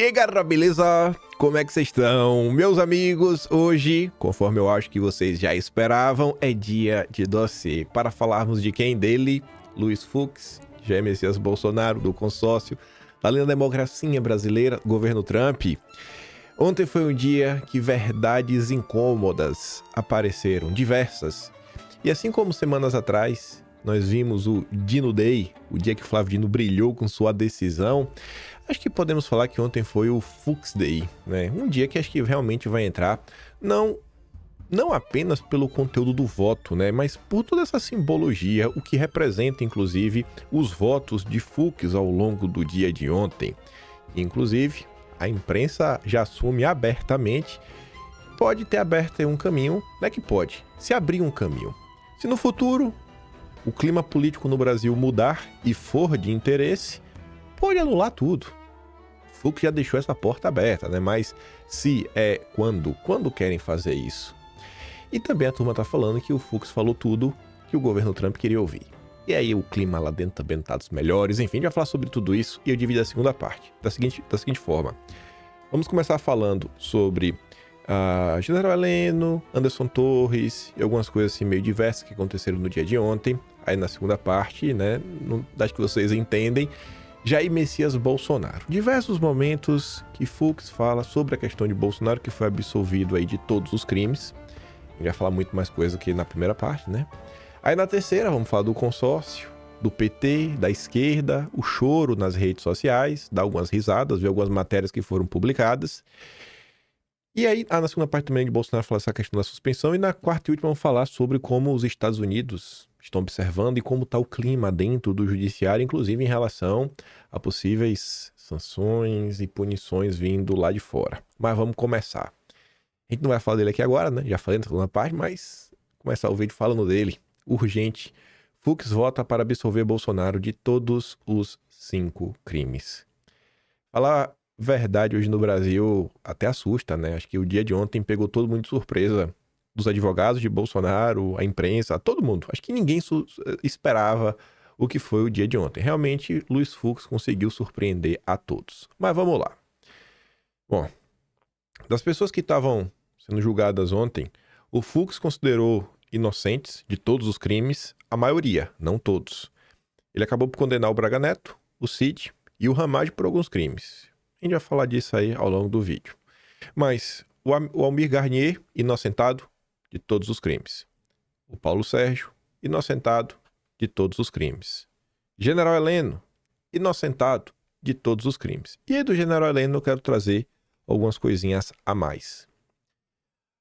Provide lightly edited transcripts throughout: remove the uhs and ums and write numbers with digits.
E aí, galera, beleza? Como é que vocês estão? Meus amigos, hoje, conforme eu acho que vocês já esperavam, é dia de dossiê. Para falarmos de quem? Dele, Luiz Fux, Jair Messias Bolsonaro, do consórcio, da linda democracia brasileira, governo Trump. Ontem foi um dia que verdades incômodas apareceram, diversas. E assim como semanas atrás, nós vimos o Dino Day, o dia que o Flávio Dino brilhou com sua decisão, acho que podemos falar que ontem foi o Fux Day, né? Um dia que acho que realmente vai entrar, não apenas pelo conteúdo do voto, né? Mas por toda essa simbologia, o que representa, inclusive, os votos de Fux ao longo do dia de ontem. Inclusive, a imprensa já assume abertamente, pode ter aberto um caminho, não é que pode, se abrir um caminho. Se no futuro o clima político no Brasil mudar e for de interesse, pode anular tudo. O Fux já deixou essa porta aberta, né? Mas se é quando querem fazer isso? E também a turma tá falando que o Fux falou tudo que o governo Trump queria ouvir. E aí o clima lá dentro também tá dos melhores. Enfim, a gente vai falar sobre tudo isso e eu divido a segunda parte da seguinte forma. Vamos começar falando sobre General Heleno, Anderson Torres e algumas coisas assim meio diversas que aconteceram no dia de ontem. Aí na segunda parte, né, acho que vocês entendem, Jair Messias Bolsonaro. Diversos momentos que Fux fala sobre a questão de Bolsonaro, que foi absolvido aí de todos os crimes. A gente vai falar muito mais coisa que na primeira parte, né? Aí na terceira vamos falar do consórcio, do PT, da esquerda, o choro nas redes sociais, dar algumas risadas, ver algumas matérias que foram publicadas. E aí, na segunda parte também de Bolsonaro falar essa questão da suspensão. E na quarta e última vamos falar sobre como os Estados Unidos estão observando e como está o clima dentro do judiciário, inclusive em relação a possíveis sanções e punições vindo lá de fora. Mas vamos começar. A gente não vai falar dele aqui agora, né? Já falei na segunda parte, mas começar o vídeo falando dele. Urgente. Fux vota para absolver Bolsonaro de todos os 5 crimes. Falar verdade hoje no Brasil até assusta, né? Acho que o dia de ontem pegou todo mundo de surpresa. Dos advogados de Bolsonaro, a imprensa, todo mundo. Acho que ninguém esperava o que foi o dia de ontem. Realmente, Luiz Fux conseguiu surpreender a todos. Mas vamos lá. Bom, das pessoas que estavam sendo julgadas ontem, o Fux considerou inocentes de todos os crimes, a maioria, não todos. Ele acabou por condenar o Braga Neto, o Cid e o Ramagem por alguns crimes. A gente vai falar disso aí ao longo do vídeo. Mas o Almir Garnier, inocentado de todos os crimes. O Paulo Sérgio, inocentado de todos os crimes. General Heleno, inocentado de todos os crimes. E aí do General Heleno eu quero trazer algumas coisinhas a mais.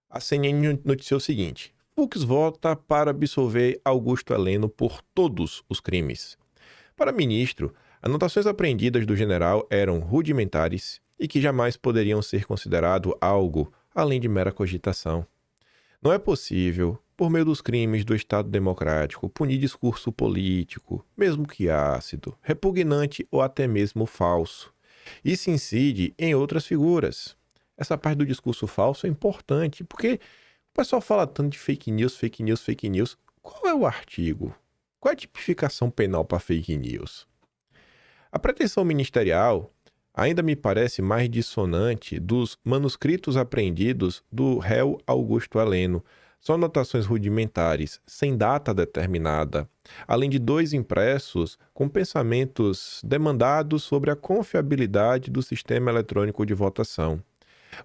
A CNN noticiou o seguinte: Fux vota para absolver Augusto Heleno por todos os crimes. Para o ministro, anotações apreendidas do general eram rudimentares e que jamais poderiam ser considerado algo além de mera cogitação. Não é possível, por meio dos crimes do Estado Democrático, punir discurso político, mesmo que ácido, repugnante ou até mesmo falso. Isso incide em outras figuras. Essa parte do discurso falso é importante, porque o pessoal fala tanto de fake news, fake news, fake news. Qual é o artigo? Qual é a tipificação penal para fake news? A pretensão ministerial ainda me parece mais dissonante dos manuscritos apreendidos do réu Augusto Heleno. São anotações rudimentares, sem data determinada, além de 2 impressos com pensamentos demandados sobre a confiabilidade do sistema eletrônico de votação.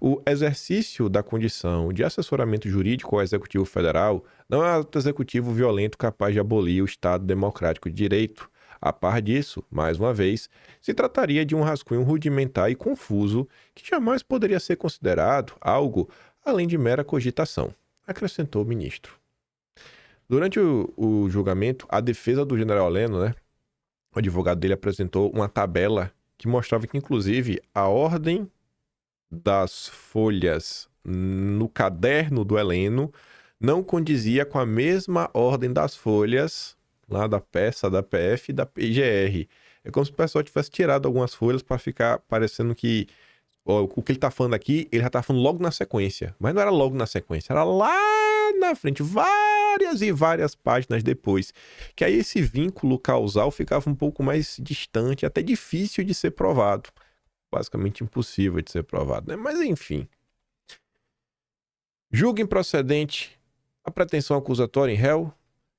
O exercício da condição de assessoramento jurídico ao Executivo Federal não é um ato executivo violento capaz de abolir o Estado Democrático de Direito. A par disso, mais uma vez, se trataria de um rascunho rudimentar e confuso que jamais poderia ser considerado algo além de mera cogitação, acrescentou o ministro. Durante o julgamento, a defesa do general Heleno, né, o advogado dele apresentou uma tabela que mostrava que, inclusive, a ordem das folhas no caderno do Heleno não condizia com a mesma ordem das folhas lá da peça, da PF e da PGR. É como se o pessoal tivesse tirado algumas folhas para ficar parecendo que o que ele tá falando aqui, ele já tá falando logo na sequência. Mas não era logo na sequência, era lá na frente, várias e várias páginas depois. Que aí esse vínculo causal ficava um pouco mais distante, até difícil de ser provado. basicamente impossível de ser provado, né? Mas enfim. Julga improcedente a pretensão acusatória em réu,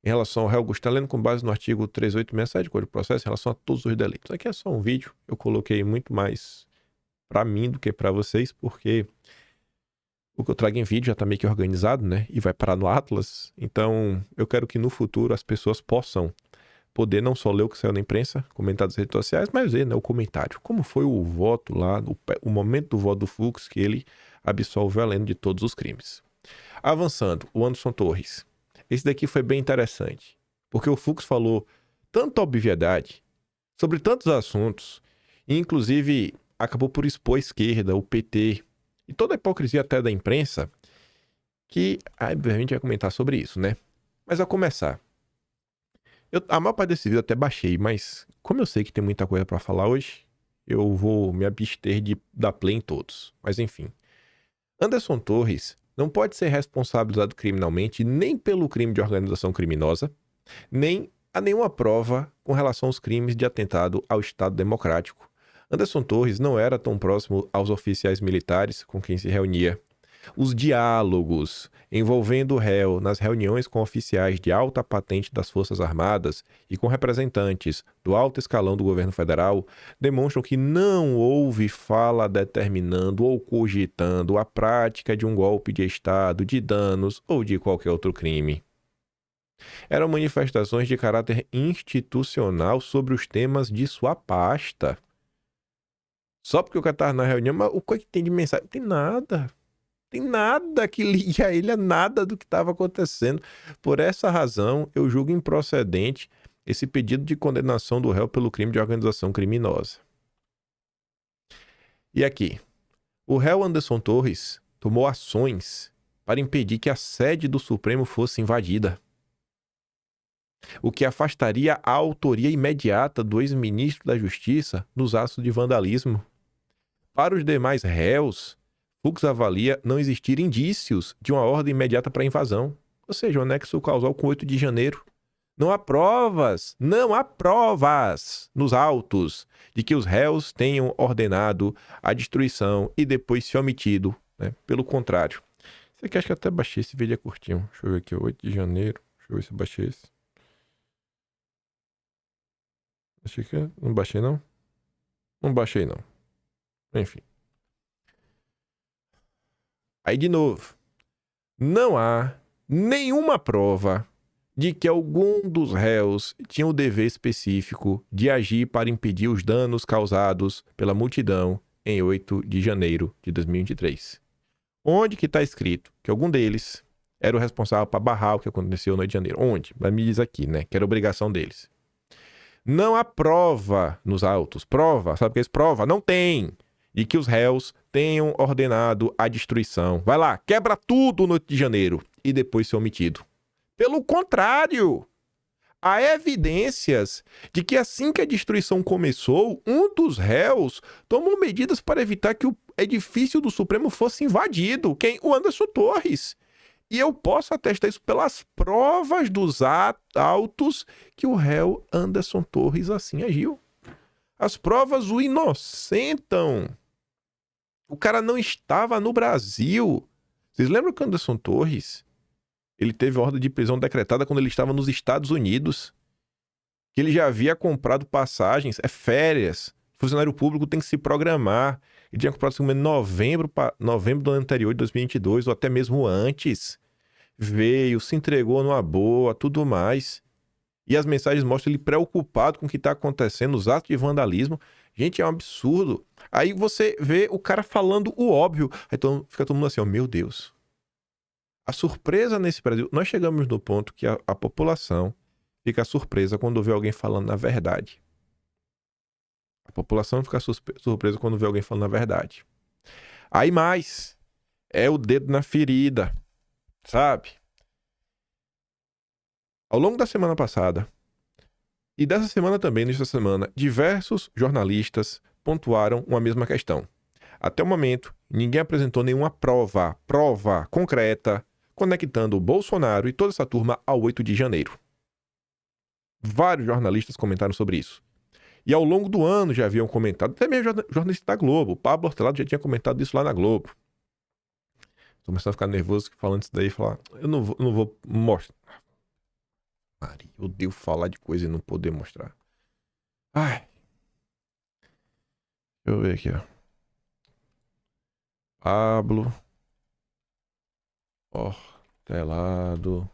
em relação ao réu Gustavo Heleno, com base no artigo 3867 do Código de Processo, em relação a todos os delitos. Aqui é só um vídeo, eu coloquei muito mais para mim do que para vocês, porque o que eu trago em vídeo já tá meio que organizado, né? E vai parar no Atlas. Então, eu quero que no futuro as pessoas possam poder não só ler o que saiu na imprensa, comentar nas redes sociais, mas ver, né, o comentário. Como foi o voto lá, o momento do voto do Fux, que ele absolveu a Heleno de todos os crimes. Avançando, o Anderson Torres. Esse daqui foi bem interessante, porque o Fux falou tanta obviedade sobre tantos assuntos, e inclusive acabou por expor a esquerda, o PT, e toda a hipocrisia até da imprensa, que a gente vai comentar sobre isso, né? Mas a começar, a maior parte desse vídeo eu até baixei, mas como eu sei que tem muita coisa pra falar hoje, eu vou me abster de dar play em todos. Mas enfim. Anderson Torres não pode ser responsabilizado criminalmente nem pelo crime de organização criminosa, nem a nenhuma prova com relação aos crimes de atentado ao Estado Democrático. Anderson Torres não era tão próximo aos oficiais militares com quem se reunia. Os diálogos envolvendo o réu nas reuniões com oficiais de alta patente das Forças Armadas e com representantes do alto escalão do governo federal demonstram que não houve fala determinando ou cogitando a prática de um golpe de Estado, de danos ou de qualquer outro crime. Eram manifestações de caráter institucional sobre os temas de sua pasta. Só porque o cara estava na reunião, mas o que tem de mensagem? Não tem nada. Tem nada que ligue a ele a nada do que estava acontecendo. Por essa razão, eu julgo improcedente esse pedido de condenação do réu pelo crime de organização criminosa. E aqui, o réu Anderson Torres tomou ações para impedir que a sede do Supremo fosse invadida, o que afastaria a autoria imediata do ex-ministro da Justiça nos atos de vandalismo. Para os demais réus, Fux avalia não existir indícios de uma ordem imediata para a invasão, ou seja, o anexo causal com 8 de janeiro. Não há provas nos autos de que os réus tenham ordenado a destruição e depois se omitido, né? Pelo contrário. Isso aqui acho que até baixei, esse vídeo é curtinho. Deixa eu ver aqui, 8 de janeiro. Deixa eu ver se eu baixei esse. Achei que não baixei não? Não baixei não. Enfim. Aí de novo, não há nenhuma prova de que algum dos réus tinha o dever específico de agir para impedir os danos causados pela multidão em 8 de janeiro de 2023. Onde que está escrito que algum deles era o responsável para barrar o que aconteceu no 8 de janeiro? Onde? Mas me diz aqui, né? Que era obrigação deles. Não há prova nos autos. Prova, sabe o que é isso? Prova? Não tem. De que os réus tenham ordenado a destruição. Vai lá, quebra tudo no 8 de janeiro e depois ser omitido. Pelo contrário, há evidências de que assim que a destruição começou, um dos réus tomou medidas para evitar que o edifício do Supremo fosse invadido. Quem? O Anderson Torres. E eu posso atestar isso pelas provas dos autos que o réu Anderson Torres assim agiu. As provas o inocentam. O cara não estava no Brasil. Vocês lembram que o Anderson Torres, ele teve ordem de prisão decretada quando ele estava nos Estados Unidos? Que ele já havia comprado passagens, férias. O funcionário público tem que se programar. Ele tinha comprado em novembro do ano anterior, de 2022, ou até mesmo antes. Veio, se entregou numa boa, tudo mais. E as mensagens mostram ele preocupado com o que está acontecendo, os atos de vandalismo. Gente, é um absurdo. Aí você vê o cara falando o óbvio. Aí fica todo mundo assim, ó, meu Deus. A surpresa nesse Brasil... Nós chegamos no ponto que a população fica surpresa quando vê alguém falando a verdade. A população fica surpresa quando vê alguém falando a verdade. Aí mais, é o dedo na ferida, sabe? Ao longo da semana passada, e dessa semana também, nesta semana, diversos jornalistas pontuaram uma mesma questão. Até o momento, ninguém apresentou nenhuma prova concreta, conectando o Bolsonaro e toda essa turma ao 8 de janeiro. Vários jornalistas comentaram sobre isso. E ao longo do ano já haviam comentado, até mesmo jornalista da Globo, o Pablo Hortelado já tinha comentado isso lá na Globo. Tô começando a ficar nervoso falando isso daí, falar, eu não vou mostrar. Maria, eu odeio falar de coisa e não poder mostrar. Ai. Deixa eu ver aqui, ó. Pablo Hortelado,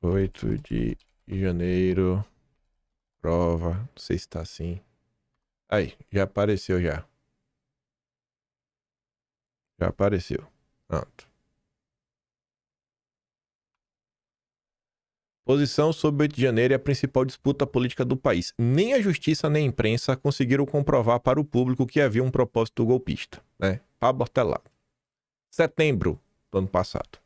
8 de janeiro, prova, não sei se tá assim. Aí, já apareceu já. Já apareceu. Pronto. Posição sobre 8 de janeiro é a principal disputa política do país. Nem a justiça nem a imprensa conseguiram comprovar para o público que havia um propósito golpista, né? Pablo Hortelado. Setembro do ano passado.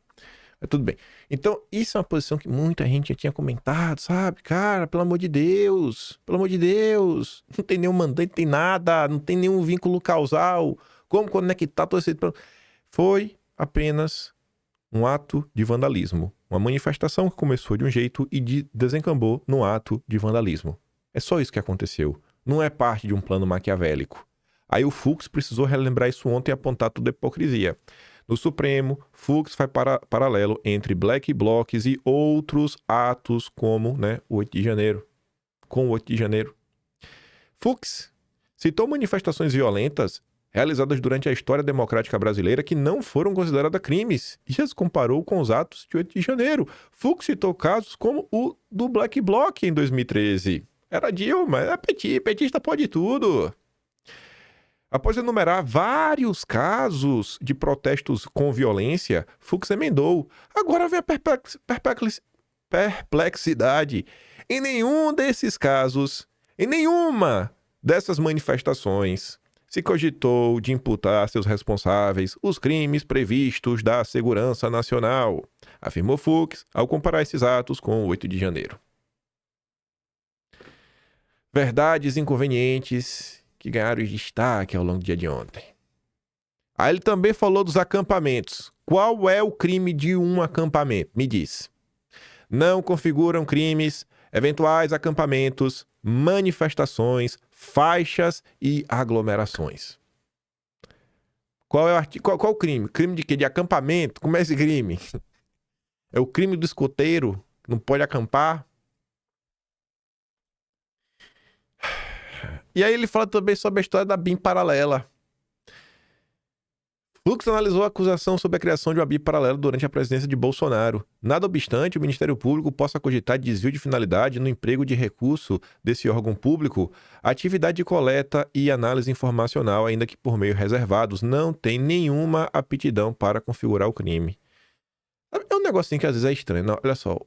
Mas tudo bem. Então, isso é uma posição que muita gente já tinha comentado, sabe? Cara, pelo amor de Deus. Pelo amor de Deus. Não tem nenhum mandante, não tem nada. Não tem nenhum vínculo causal. Como conectar todo esse... Foi apenas um ato de vandalismo. Uma manifestação que começou de um jeito e desencambou num ato de vandalismo. É só isso que aconteceu. Não é parte de um plano maquiavélico. Aí o Fux precisou relembrar isso ontem e apontar tudo a hipocrisia. No Supremo, Fux faz paralelo entre black blocs e outros atos como, o 8 de janeiro. Com o 8 de janeiro. Fux citou manifestações violentas realizadas durante a história democrática brasileira que não foram consideradas crimes e as comparou com os atos de 8 de janeiro. Fux citou casos como o do Black Bloc em 2013. Era Dilma, petista pode tudo. Após enumerar vários casos de protestos com violência, Fux emendou. Agora vem a perplexidade. Em nenhum desses casos, em nenhuma dessas manifestações, se cogitou de imputar a seus responsáveis os crimes previstos da segurança nacional, afirmou Fux ao comparar esses atos com o 8 de janeiro. Verdades inconvenientes que ganharam destaque ao longo do dia de ontem. Aí ele também falou dos acampamentos. Qual é o crime de um acampamento? Me diz. Não configuram crimes eventuais acampamentos, manifestações, faixas e aglomerações. Qual é qual o crime? Crime de quê? De acampamento? Como é esse crime? É o crime do escoteiro? Não pode acampar? E aí ele fala também sobre a história da BIM paralela. Fux analisou a acusação sobre a criação de uma BIM paralela durante a presidência de Bolsonaro. Nada obstante, o Ministério Público possa cogitar desvio de finalidade no emprego de recurso desse órgão público, a atividade de coleta e análise informacional, ainda que por meio reservados, não tem nenhuma aptidão para configurar o crime. É um negocinho que às vezes é estranho. Não, olha só,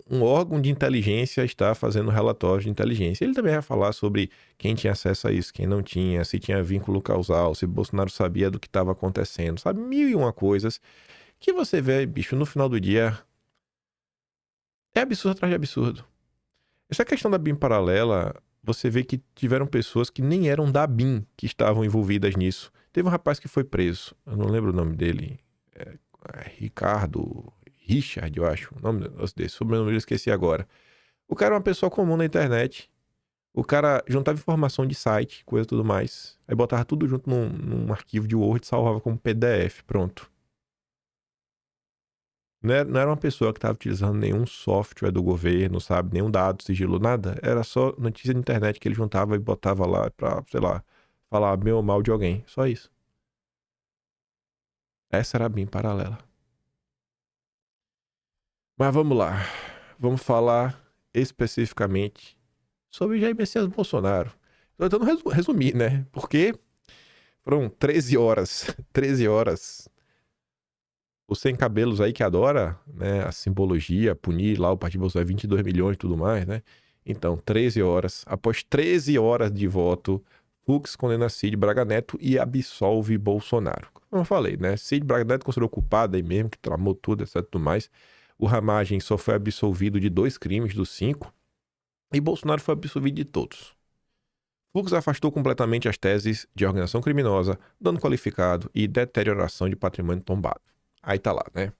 um órgão de inteligência está fazendo relatórios de inteligência. Ele também vai falar sobre quem tinha acesso a isso, quem não tinha, se tinha vínculo causal, se Bolsonaro sabia do que estava acontecendo, sabe? 1001 coisas que você vê, bicho, no final do dia é absurdo atrás de absurdo. Essa questão da BIM paralela, você vê que tiveram pessoas que nem eram da BIM que estavam envolvidas nisso. Teve um rapaz que foi preso, eu não lembro o nome dele, Richard, eu acho, o nome desse sobrenome eu esqueci agora. O cara é uma pessoa comum na internet. O cara juntava informação de site, coisa e tudo mais. Aí botava tudo junto num arquivo de Word e salvava como PDF, pronto. Não era uma pessoa que estava utilizando nenhum software do governo, sabe? Nenhum dado, sigilo, nada. Era só notícia de internet que ele juntava e botava lá pra, sei lá, falar bem ou mal de alguém. Só isso. Essa era a BIM paralela. Mas vamos lá. Vamos falar especificamente sobre Jair Messias Bolsonaro. Tô tentando resumir, né? Porque foram 13 horas. 13 horas. O Sem Cabelos aí que adora, né? A simbologia, punir lá o Partido Bolsonaro 22 milhões e tudo mais, né? Então, 13 horas. Após 13 horas de voto, Fux condena Cid Braga Neto e absolve Bolsonaro. Como eu falei, né? Cid Braga Neto considerou culpado aí mesmo, que tramou tudo, etc. Tudo mais. O Ramagem só foi absolvido de 2 crimes dos 5. E Bolsonaro foi absolvido de todos. Fux afastou completamente as teses de organização criminosa, dano qualificado e deterioração de patrimônio tombado. Aí tá lá, né?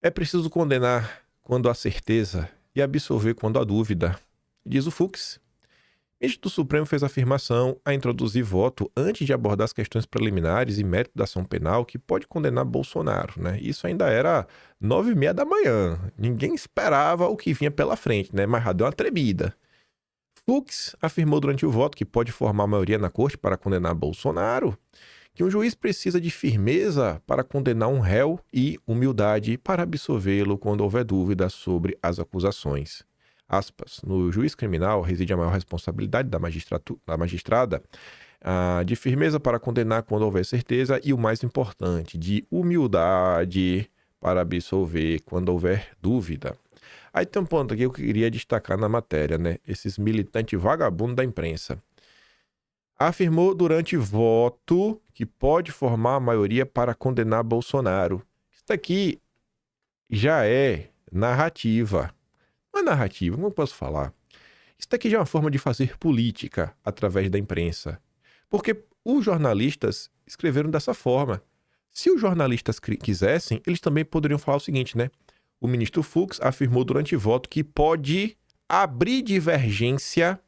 É preciso condenar quando há certeza e absolver quando há dúvida. Diz o Fux. O ministro do Supremo fez afirmação a introduzir voto antes de abordar as questões preliminares e mérito da ação penal que pode condenar Bolsonaro, né? Isso ainda era 9h30 da manhã. Ninguém esperava o que vinha pela frente, né? Mas já deu uma tremida. Fux afirmou durante o voto que pode formar maioria na corte para condenar Bolsonaro, que um juiz precisa de firmeza para condenar um réu e humildade para absolvê-lo quando houver dúvida sobre as acusações. Aspas, no juiz criminal reside a maior responsabilidade da magistrada, de firmeza para condenar quando houver certeza e, o mais importante, de humildade para absolver quando houver dúvida. Aí tem um ponto aqui que eu queria destacar na matéria, né? Esses militantes vagabundos da imprensa. Afirmou durante voto que pode formar a maioria para condenar Bolsonaro. Isso aqui já é narrativa. Não é narrativa, como eu posso falar? Isso daqui já é uma forma de fazer política através da imprensa. Porque os jornalistas escreveram dessa forma. Se os jornalistas quisessem, eles também poderiam falar o seguinte, né? O ministro Fux afirmou durante o voto que pode abrir divergência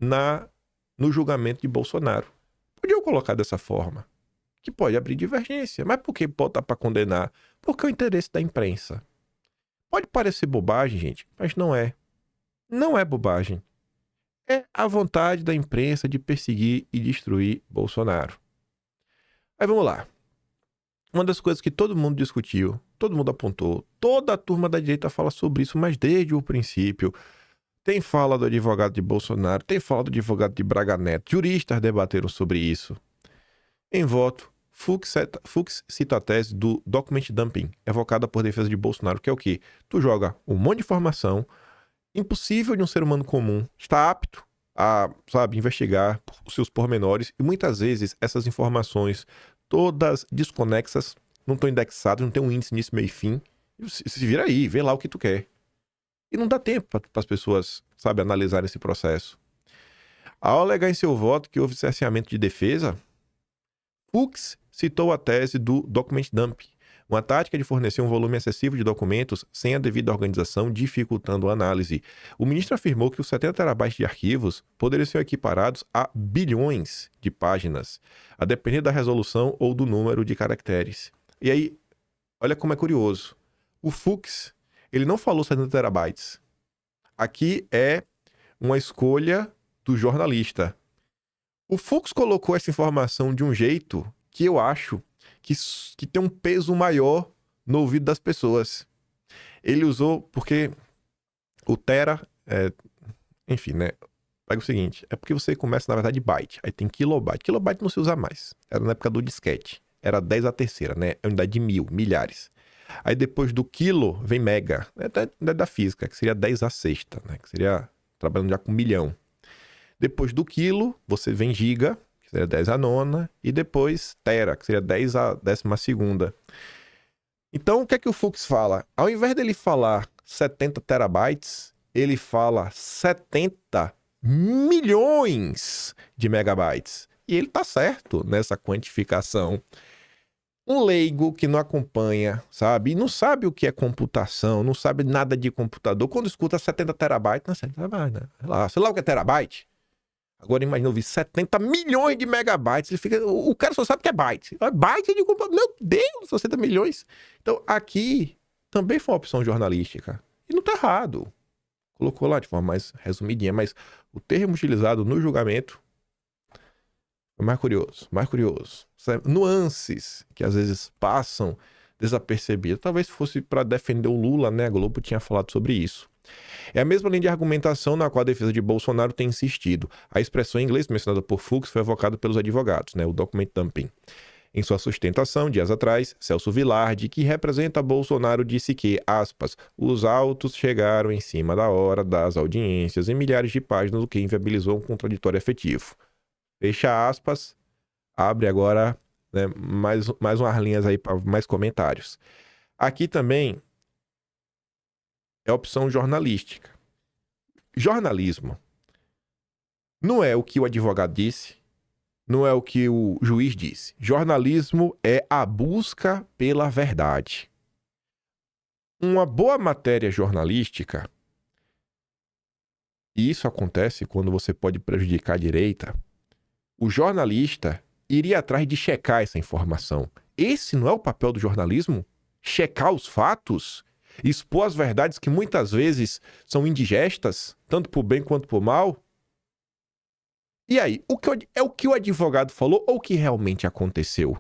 no julgamento de Bolsonaro. Podiam colocar dessa forma. Que pode abrir divergência. Mas por que botar para condenar? Porque é o interesse da imprensa. Pode parecer bobagem, gente, mas não é. Não é bobagem. É a vontade da imprensa de perseguir e destruir Bolsonaro. Aí vamos lá. Uma das coisas que todo mundo discutiu, todo mundo apontou, toda a turma da direita fala sobre isso, mas desde o princípio. Tem fala do advogado de Bolsonaro, tem fala do advogado de Braga Neto, juristas debateram sobre isso. Em voto, Fux cita a tese do document dumping, evocada por defesa de Bolsonaro, que é o quê? Tu joga um monte de informação, impossível de um ser humano comum, está apto a, investigar os seus pormenores, e muitas vezes essas informações, todas desconexas, não estão indexadas, não tem um índice, início, meio e fim. Se vira aí, vê lá o que tu quer. E não dá tempo para as pessoas, analisarem esse processo. Ao alegar em seu voto que houve cerceamento de defesa, Fux citou a tese do document dump, uma tática de fornecer um volume excessivo de documentos sem a devida organização, dificultando a análise. O ministro afirmou que os 70 terabytes de arquivos poderiam ser equiparados a bilhões de páginas, a depender da resolução ou do número de caracteres. E aí, olha como é curioso. O Fux, ele não falou 70 terabytes. Aqui é uma escolha do jornalista. O Fux colocou essa informação de um jeito que eu acho que tem um peso maior no ouvido das pessoas. Ele usou porque o tera, enfim, né? Pega o seguinte, é porque você começa, na verdade, byte, aí tem kilobyte. Kilobyte não se usa mais, era na época do disquete. Era 10 a terceira, né? É unidade de milhares. Aí depois do quilo vem mega, da física, que seria 10 a sexta, né? Que seria trabalhando já com milhão. Depois do quilo, você vem giga, que seria 10 a nona, e depois tera, que seria 10 a 12ª. Então, o que é que o Fux fala? Ao invés dele falar 70 terabytes, ele fala 70 milhões de megabytes. E ele tá certo nessa quantificação. Um leigo que não acompanha, e não sabe o que é computação, não sabe nada de computador, quando escuta 70 terabytes, não sei lá o que é terabyte. Agora imagina ouvir 70 milhões de megabytes, o cara só sabe que é byte. Byte de computador, meu Deus, 60 milhões. Então aqui também foi uma opção jornalística. E não tá errado. Colocou lá de forma mais resumidinha, mas o termo utilizado no julgamento é mais curioso. Nuances que às vezes passam desapercebidas. Talvez fosse para defender o Lula, né? A Globo tinha falado sobre isso. É a mesma linha de argumentação na qual a defesa de Bolsonaro tem insistido. A expressão em inglês mencionada por Fux foi evocada pelos advogados, né? O document dumping. Em sua sustentação, dias atrás, Celso Vilardi, que representa Bolsonaro, disse que, aspas, os autos chegaram em cima da hora das audiências em milhares de páginas, o que inviabilizou um contraditório efetivo. Fecha aspas, abre agora, né, mais umas linhas aí para mais comentários. Aqui também é opção jornalística. Jornalismo não é o que o advogado disse, não é o que o juiz disse. Jornalismo é a busca pela verdade. Uma boa matéria jornalística e isso acontece quando você pode prejudicar a direita, o jornalista iria atrás de checar essa informação. Esse não é o papel do jornalismo? Checar os fatos? Expor as verdades que muitas vezes são indigestas, tanto por bem quanto por mal? E aí, é o que o advogado falou ou o que realmente aconteceu?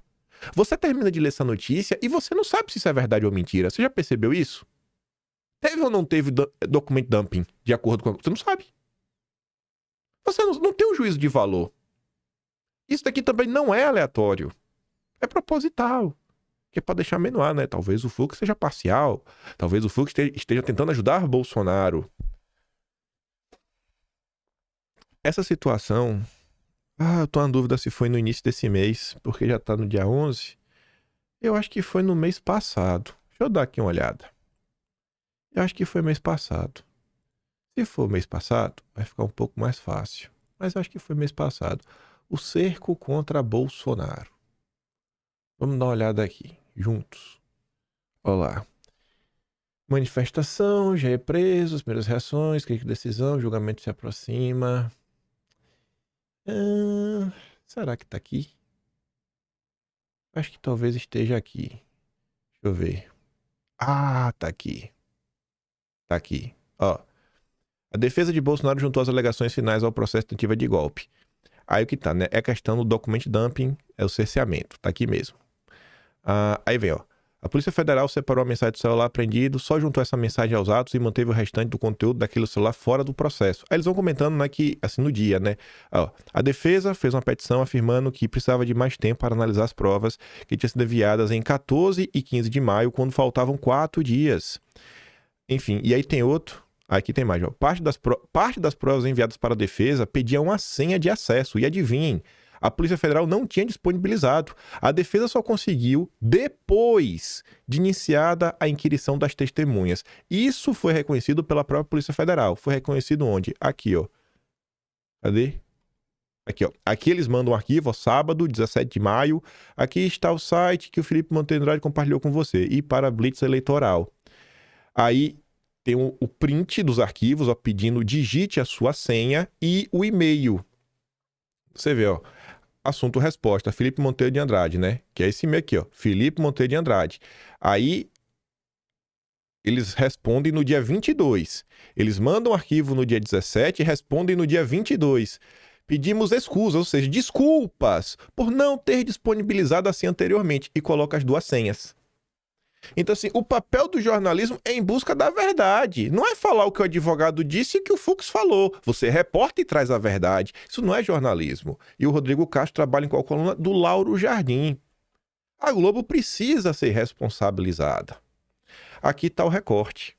Você termina de ler essa notícia e você não sabe se isso é verdade ou mentira. Você já percebeu isso? Teve ou não teve documento dumping de acordo com... Você não sabe. Você não tem um juízo de valor. Isso daqui também não é aleatório. É proposital. Que é para deixar menor, né? Talvez o Fux seja parcial. Talvez o Fux esteja tentando ajudar Bolsonaro. Essa situação... eu tô na dúvida se foi no início desse mês, porque já tá no dia 11. Eu acho que foi no mês passado. Deixa eu dar aqui uma olhada. Eu acho que foi mês passado. Se for mês passado, vai ficar um pouco mais fácil. Mas eu acho que foi mês passado. O cerco contra Bolsonaro. Vamos dar uma olhada aqui, juntos. Olha lá. Manifestação, já é preso, as primeiras reações, crítica de decisão, julgamento se aproxima. Será que tá aqui? Acho que talvez esteja aqui. Deixa eu ver. Tá aqui. Tá aqui. Ó. A defesa de Bolsonaro juntou as alegações finais ao processo de tentativa de golpe. Aí o que tá, né? É questão do documento dumping, é o cerceamento. Tá aqui mesmo. Aí vem, ó. A Polícia Federal separou a mensagem do celular apreendido, só juntou essa mensagem aos atos e manteve o restante do conteúdo daquele celular fora do processo. Aí eles vão comentando, né, que, assim, no dia, né? Ó, a defesa fez uma petição afirmando que precisava de mais tempo para analisar as provas que tinham sido enviadas em 14 e 15 de maio, quando faltavam 4 dias. Enfim, e aí tem outro... Aqui tem mais, ó. Parte das provas enviadas para a defesa pediam uma senha de acesso. E adivinhem, a Polícia Federal não tinha disponibilizado. A defesa só conseguiu depois de iniciada a inquirição das testemunhas. Isso foi reconhecido pela própria Polícia Federal. Foi reconhecido onde? Aqui, ó. Cadê? Aqui, ó. Aqui eles mandam um arquivo, ó, sábado, 17 de maio. Aqui está o site que o Felipe Monteiro Andrade compartilhou com você. E para a Blitz Eleitoral. Aí... tem o print dos arquivos, ó, pedindo digite a sua senha e o e-mail. Você vê, ó, assunto resposta, Felipe Monteiro de Andrade, né? Que é esse e-mail aqui, ó, Felipe Monteiro de Andrade. Aí, eles respondem no dia 22. Eles mandam o arquivo no dia 17 e respondem no dia 22. Pedimos escusas, ou seja, desculpas por não ter disponibilizado assim anteriormente. E coloca as 2 senhas. Então, assim, o papel do jornalismo é em busca da verdade. Não é falar o que o advogado disse e o que o Fux falou. Você reporta e traz a verdade. Isso não é jornalismo. E o Rodrigo Castro trabalha em qual coluna? Do Lauro Jardim. A Globo precisa ser responsabilizada. Aqui está o recorte,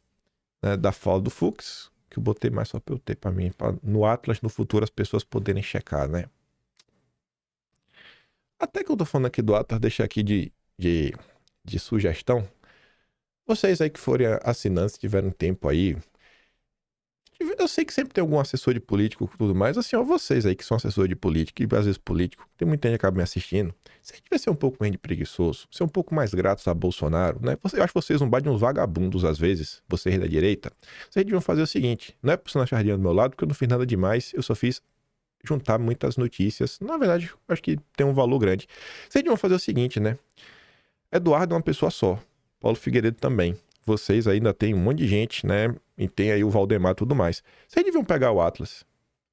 né, da fala do Fux, que eu botei mais só para eu ter para mim. No Atlas, no futuro, as pessoas poderem checar, né? Até que eu tô falando aqui do Atlas, deixa aqui de sugestão. Vocês aí que forem assinantes, tiveram tempo aí. Eu sei que sempre tem algum assessor de político e tudo mais. Assim, ó, vocês aí que são assessores de política e às vezes político, tem muita gente que acaba me assistindo. Você devia ser um pouco menos de preguiçoso, ser um pouco mais gratos a Bolsonaro, né? Eu acho vocês um bar de uns vagabundos às vezes, vocês da direita. Vocês deviam fazer o seguinte: não é por você não achar do meu lado, porque eu não fiz nada demais, eu só fiz juntar muitas notícias. Na verdade, eu acho que tem um valor grande. Vocês deviam fazer o seguinte, né? Eduardo é uma pessoa só. Paulo Figueiredo também. Vocês ainda tem um monte de gente, né? E tem aí o Valdemar e tudo mais. Vocês deviam pegar o Atlas,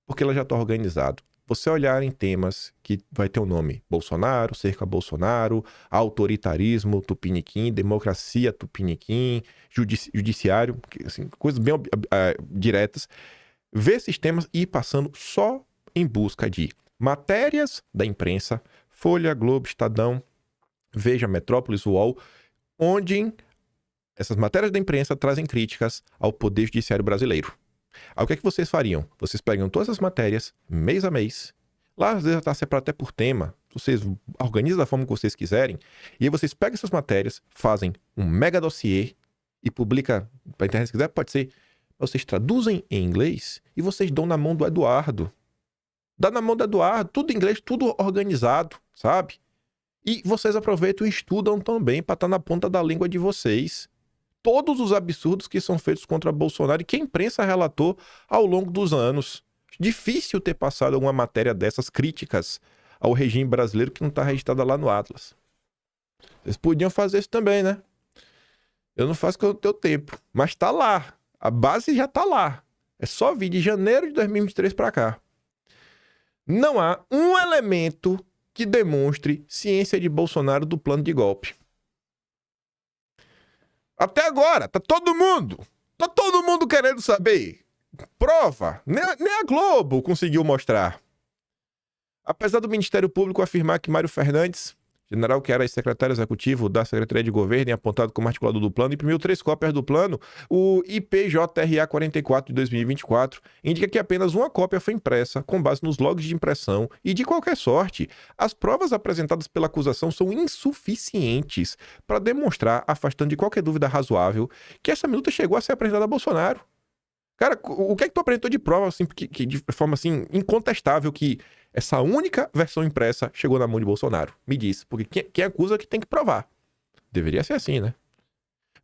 porque ela já está organizado. Você olhar em temas que vai ter o nome Bolsonaro, cerca Bolsonaro, autoritarismo tupiniquim, democracia tupiniquim, judiciário, assim, coisas bem diretas. Ver esses temas e ir passando só em busca de matérias da imprensa, Folha, Globo, Estadão, Veja, Metrópolis, UOL, onde essas matérias da imprensa trazem críticas ao poder judiciário brasileiro. Aí o que é que vocês fariam? Vocês pegam todas as matérias, mês a mês, lá às vezes está separado até por tema, vocês organizam da forma que vocês quiserem, e aí vocês pegam essas matérias, fazem um mega dossiê e publica para a internet se quiser, pode ser, vocês traduzem em inglês e vocês dão na mão do Eduardo. Dá na mão do Eduardo, tudo em inglês, tudo organizado, sabe? E vocês aproveitam e estudam também para estar na ponta da língua de vocês. todos os absurdos que são feitos contra Bolsonaro e que a imprensa relatou ao longo dos anos. Difícil ter passado alguma matéria dessas críticas ao regime brasileiro que não está registrada lá no Atlas. Vocês podiam fazer isso também, né? Eu não faço com o teu tempo, mas tá lá. A base já tá lá. É só vir de janeiro de 2023 para cá. Não há um elemento que demonstre ciência de Bolsonaro do plano de golpe. Até agora, tá todo mundo querendo saber. Prova. Nem a Globo conseguiu mostrar. Apesar do Ministério Público afirmar que Mário Fernandes, general que era secretário executivo da Secretaria de Governo e apontado como articulador do plano, imprimiu 3 cópias do plano, o IPJRA 44 de 2024 indica que apenas uma cópia foi impressa com base nos logs de impressão e, de qualquer sorte, as provas apresentadas pela acusação são insuficientes para demonstrar, afastando de qualquer dúvida razoável, que essa minuta chegou a ser apresentada a Bolsonaro. Cara, o que é que tu apresentou de prova, assim, que de forma, assim, incontestável que essa única versão impressa chegou na mão de Bolsonaro? Me diz, porque quem acusa que tem que provar. Deveria ser assim, né?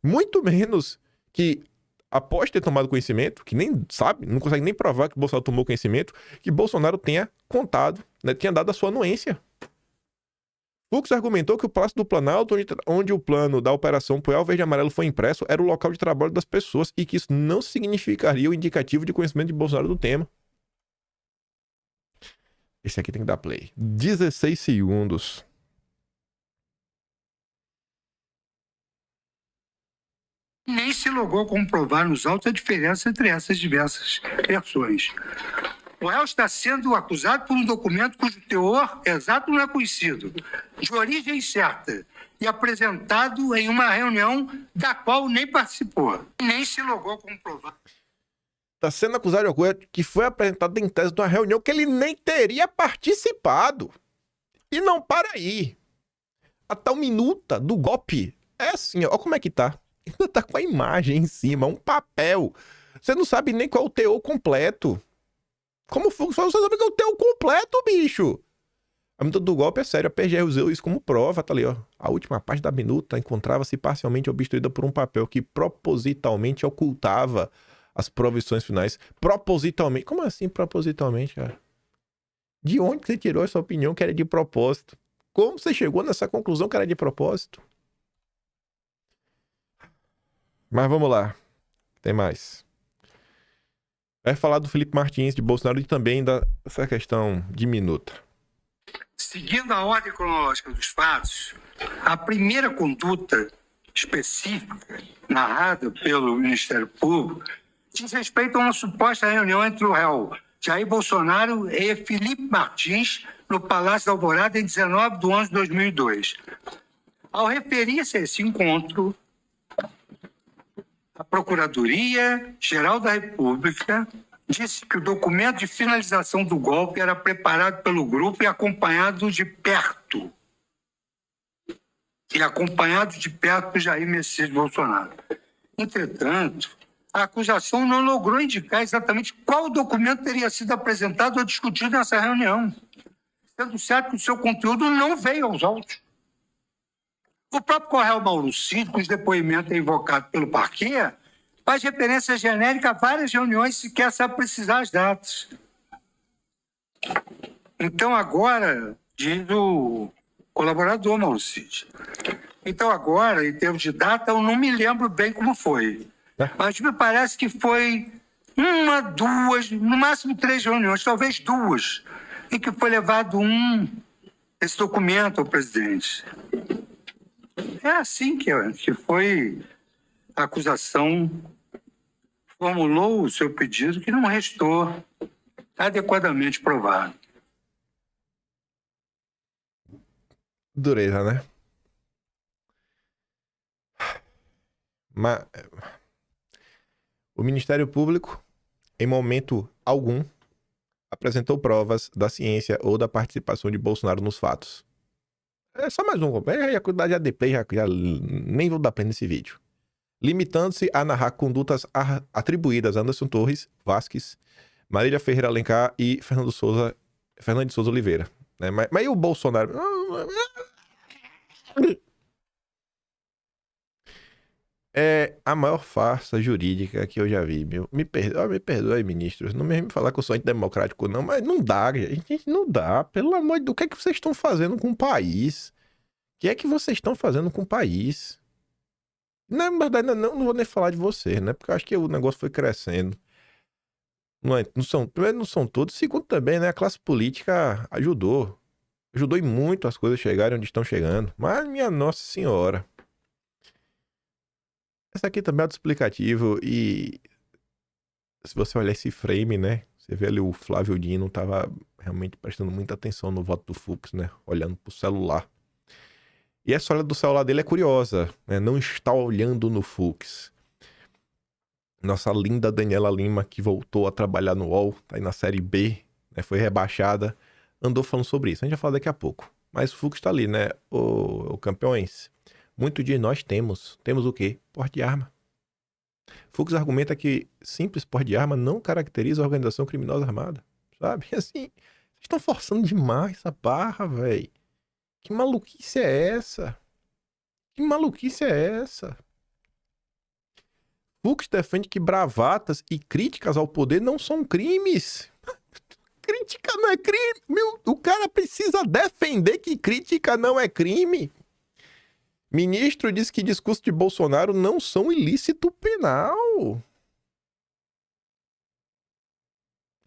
Muito menos que, após ter tomado conhecimento, que nem sabe, não consegue nem provar que Bolsonaro tomou conhecimento, que Bolsonaro tenha contado, né, tenha dado a sua anuência. Fux argumentou que o Palácio do Planalto, onde o plano da Operação Poial Verde e Amarelo foi impresso, era o local de trabalho das pessoas e que isso não significaria o indicativo de conhecimento de Bolsonaro do tema. Esse aqui tem que dar play. 16 segundos. Nem se logrou comprovar nos autos a diferença entre essas diversas versões. O réu está sendo acusado por um documento cujo teor exato não é conhecido, de origem certa, e apresentado em uma reunião da qual nem participou. Nem se logrou comprovar. Está sendo acusado de uma coisa que foi apresentada em tese de uma reunião que ele nem teria participado. E não para aí. A tal minuta do golpe é assim, ó como é que tá. Ainda tá com a imagem em cima, um papel. Você não sabe nem qual é o teor completo. Como funciona? Você sabe que é o teor completo, bicho. A minuta do golpe é sério. A PGR usou isso como prova, tá ali, ó. A última parte da minuta encontrava-se parcialmente obstruída por um papel que propositalmente ocultava as provisões finais. Propositalmente. Como assim propositalmente, cara? De onde você tirou essa opinião que era de propósito? Como você chegou nessa conclusão que era de propósito? Mas vamos lá. Tem mais. Vai falar do Felipe Martins, de Bolsonaro, e também dessa questão de minuta. Seguindo a ordem cronológica dos fatos, a primeira conduta específica narrada pelo Ministério Público diz respeito a uma suposta reunião entre o réu Jair Bolsonaro e Felipe Martins no Palácio da Alvorada em 19/11/2002. Ao referir-se a esse encontro, a Procuradoria-Geral da República disse que o documento de finalização do golpe era preparado pelo grupo e acompanhado de perto por Jair Messias Bolsonaro. Entretanto, a acusação não logrou indicar exatamente qual documento teria sido apresentado ou discutido nessa reunião, sendo certo que o seu conteúdo não veio aos autos. O próprio Correio Mauro Cid, cujo depoimento é invocado pelo parquê, faz referência genérica a várias reuniões, sequer sabe precisar as datas. Então agora, diz o colaborador Mauro Cid, então agora, em termos de data, eu não me lembro bem como foi. Mas me parece que foi uma, duas, no máximo 3 reuniões, talvez 2, em que foi levado esse documento ao presidente. É assim que foi a acusação, formulou o seu pedido, que não restou adequadamente provado. Dureza, né? Mas o Ministério Público, em momento algum, apresentou provas da ciência ou da participação de Bolsonaro nos fatos. É só mais um. Já dei play, já nem vou dar play nesse vídeo. Limitando-se a narrar condutas atribuídas a Anderson Torres, Vasques, Marília Ferreira Alencar e Fernando de Souza Oliveira. Né? Mas e o Bolsonaro? É a maior farsa jurídica que eu já vi, meu. Me perdoe, ministros. Não me falar que eu sou antidemocrático, não, mas não dá, gente. Não dá. Pelo amor de Deus, o que é que vocês estão fazendo com o país? O que é que vocês estão fazendo com o país? Na verdade, não vou nem falar de vocês, né? Porque eu acho que o negócio foi crescendo. Primeiro, não são todos. Segundo, também, né? A classe política ajudou. Ajudou e muito as coisas chegarem onde estão chegando. Mas, minha Nossa Senhora. Essa aqui também é auto-explicativo e se você olhar esse frame, né? Você vê ali o Flávio Dino tava realmente prestando muita atenção no voto do Fux, né? Olhando pro celular. E essa olhada do celular dele é curiosa, né? Não está olhando no Fux. Nossa linda Daniela Lima, que voltou a trabalhar no UOL, tá aí na série B, né? Foi rebaixada, andou falando sobre isso. A gente vai falar daqui a pouco. Mas o Fux tá ali, né? O campeões. Muito de nós temos. Temos o quê? Porte de arma. Fux argumenta que simples porte de arma não caracteriza a organização criminosa armada. Sabe? Assim, vocês estão forçando demais essa barra, velho. Que maluquice é essa? Que maluquice é essa? Fux defende que bravatas e críticas ao poder não são crimes. Crítica não é crime. O cara precisa defender que crítica não é crime. Ministro diz que discurso de Bolsonaro não são ilícito penal.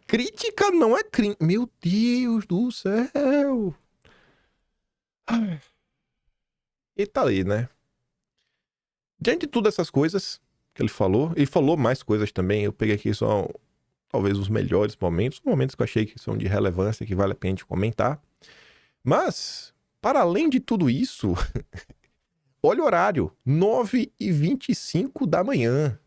Crítica não é crime. Meu Deus do céu. Ai. E tá ali, né? Diante de todas essas coisas que ele falou mais coisas também. Eu peguei aqui só, talvez, os melhores momentos. Os momentos que eu achei que são de relevância, que vale a pena a gente comentar. Mas, para além de tudo isso, olha o horário. 9h25 da manhã.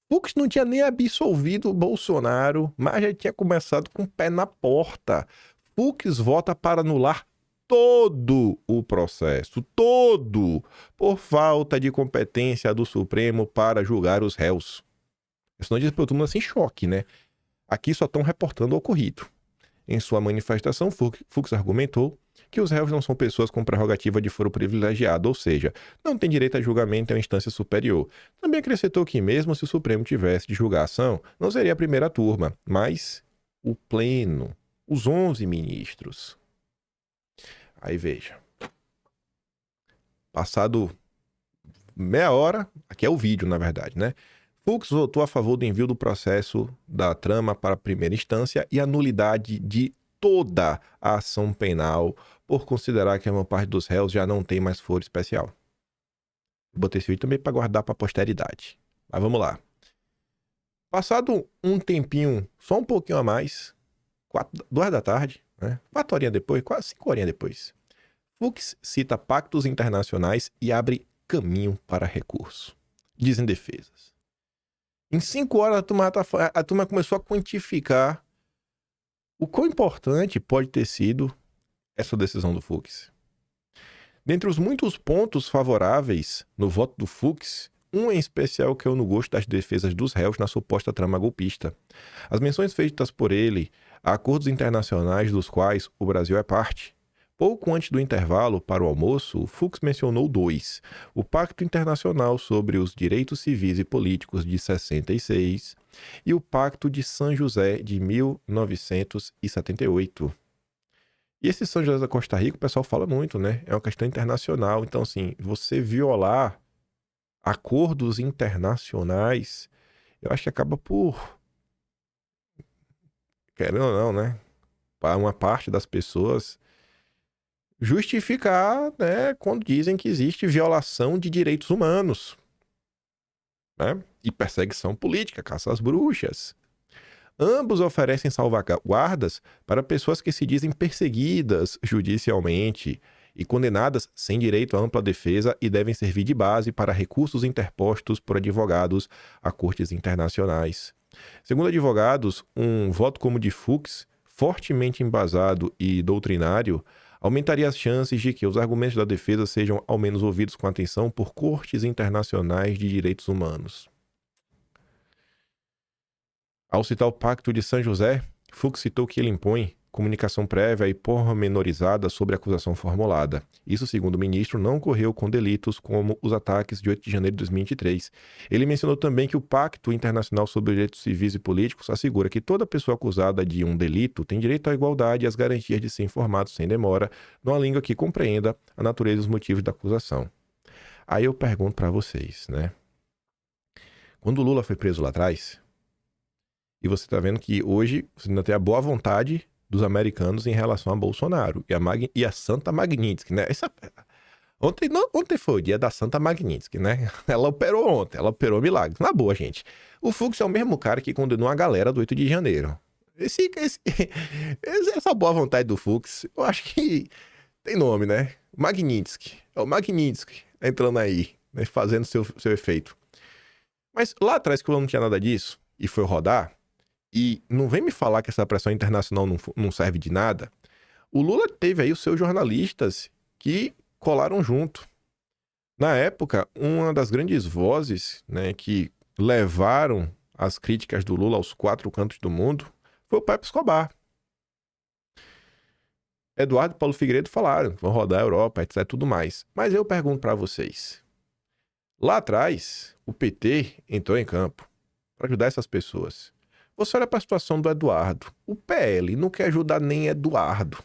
Fux não tinha nem absolvido o Bolsonaro, mas já tinha começado com o pé na porta. Fux vota para anular todo o processo, todo, por falta de competência do Supremo para julgar os réus. Isso não diz para todo mundo assim, choque, né? Aqui só estão reportando o ocorrido. Em sua manifestação, Fux argumentou que os réus não são pessoas com prerrogativa de foro privilegiado, ou seja, não têm direito a julgamento em uma instância superior. Também acrescentou que mesmo se o Supremo tivesse de julgar a ação, não seria a primeira turma, mas o pleno, os 11 ministros. Aí veja. Passado meia hora, aqui é o vídeo, na verdade, né? Fux votou a favor do envio do processo da trama para a primeira instância e a nulidade de toda a ação penal por considerar que a maior parte dos réus já não tem mais foro especial. Botei esse vídeo também para guardar para a posteridade. Mas vamos lá. Passado um tempinho, só um pouquinho a mais, 2 da tarde, né? 4 horinhas depois, quase 5 horinhas depois, Fux cita pactos internacionais e abre caminho para recurso. Dizem defesas. Em 5 horas, a turma começou a quantificar o quão importante pode ter sido essa decisão do Fux. Dentre os muitos pontos favoráveis no voto do Fux, um em especial que eu não gosto das defesas dos réus na suposta trama golpista. As menções feitas por ele a acordos internacionais dos quais o Brasil é parte. Pouco antes do intervalo para o almoço, Fux mencionou 2. O Pacto Internacional sobre os Direitos Civis e Políticos de 66 e o Pacto de San José de 1978. E esse São José da Costa Rica, o pessoal fala muito, né? É uma questão internacional. Então, assim, você violar acordos internacionais, eu acho que acaba por, querendo ou não, né? Para uma parte das pessoas justificar, né, quando dizem que existe violação de direitos humanos, né? E perseguição política, caça às bruxas. Ambos oferecem salvaguardas para pessoas que se dizem perseguidas judicialmente e condenadas sem direito à ampla defesa e devem servir de base para recursos interpostos por advogados a cortes internacionais. Segundo advogados, um voto como o de Fux, fortemente embasado e doutrinário, aumentaria as chances de que os argumentos da defesa sejam ao menos ouvidos com atenção por cortes internacionais de direitos humanos. Ao citar o Pacto de San José, Fux citou que ele impõe comunicação prévia e pormenorizada sobre a acusação formulada. Isso, segundo o ministro, não ocorreu com delitos como os ataques de 8 de janeiro de 2023. Ele mencionou também que o Pacto Internacional sobre Direitos Civis e Políticos assegura que toda pessoa acusada de um delito tem direito à igualdade e às garantias de ser informado sem demora, numa língua que compreenda a natureza e os motivos da acusação. Aí eu pergunto para vocês, né? Quando o Lula foi preso lá atrás, e você tá vendo que hoje você ainda tem a boa vontade dos americanos em relação a Bolsonaro e a Santa Magnitsky, né? Ontem foi o dia da Santa Magnitsky, né? Ela operou ontem, ela operou milagres. Na boa, gente. O Fux é o mesmo cara que condenou a galera do 8 de janeiro. Essa boa vontade do Fux, eu acho que tem nome, né? Magnitsky. É o Magnitsky entrando aí, né? Fazendo seu efeito. Mas lá atrás, que o Lula não tinha nada disso e foi rodar, e não vem me falar que essa pressão internacional não serve de nada. O Lula teve aí os seus jornalistas que colaram junto. Na época, uma das grandes vozes, né, que levaram as críticas do Lula aos 4 cantos do mundo foi o Pepe Escobar. Eduardo e Paulo Figueiredo falaram que vão rodar a Europa, etc, tudo mais. Mas eu pergunto para vocês. Lá atrás, o PT entrou em campo para ajudar essas pessoas. Você olha para a situação do Eduardo. O PL não quer ajudar nem Eduardo.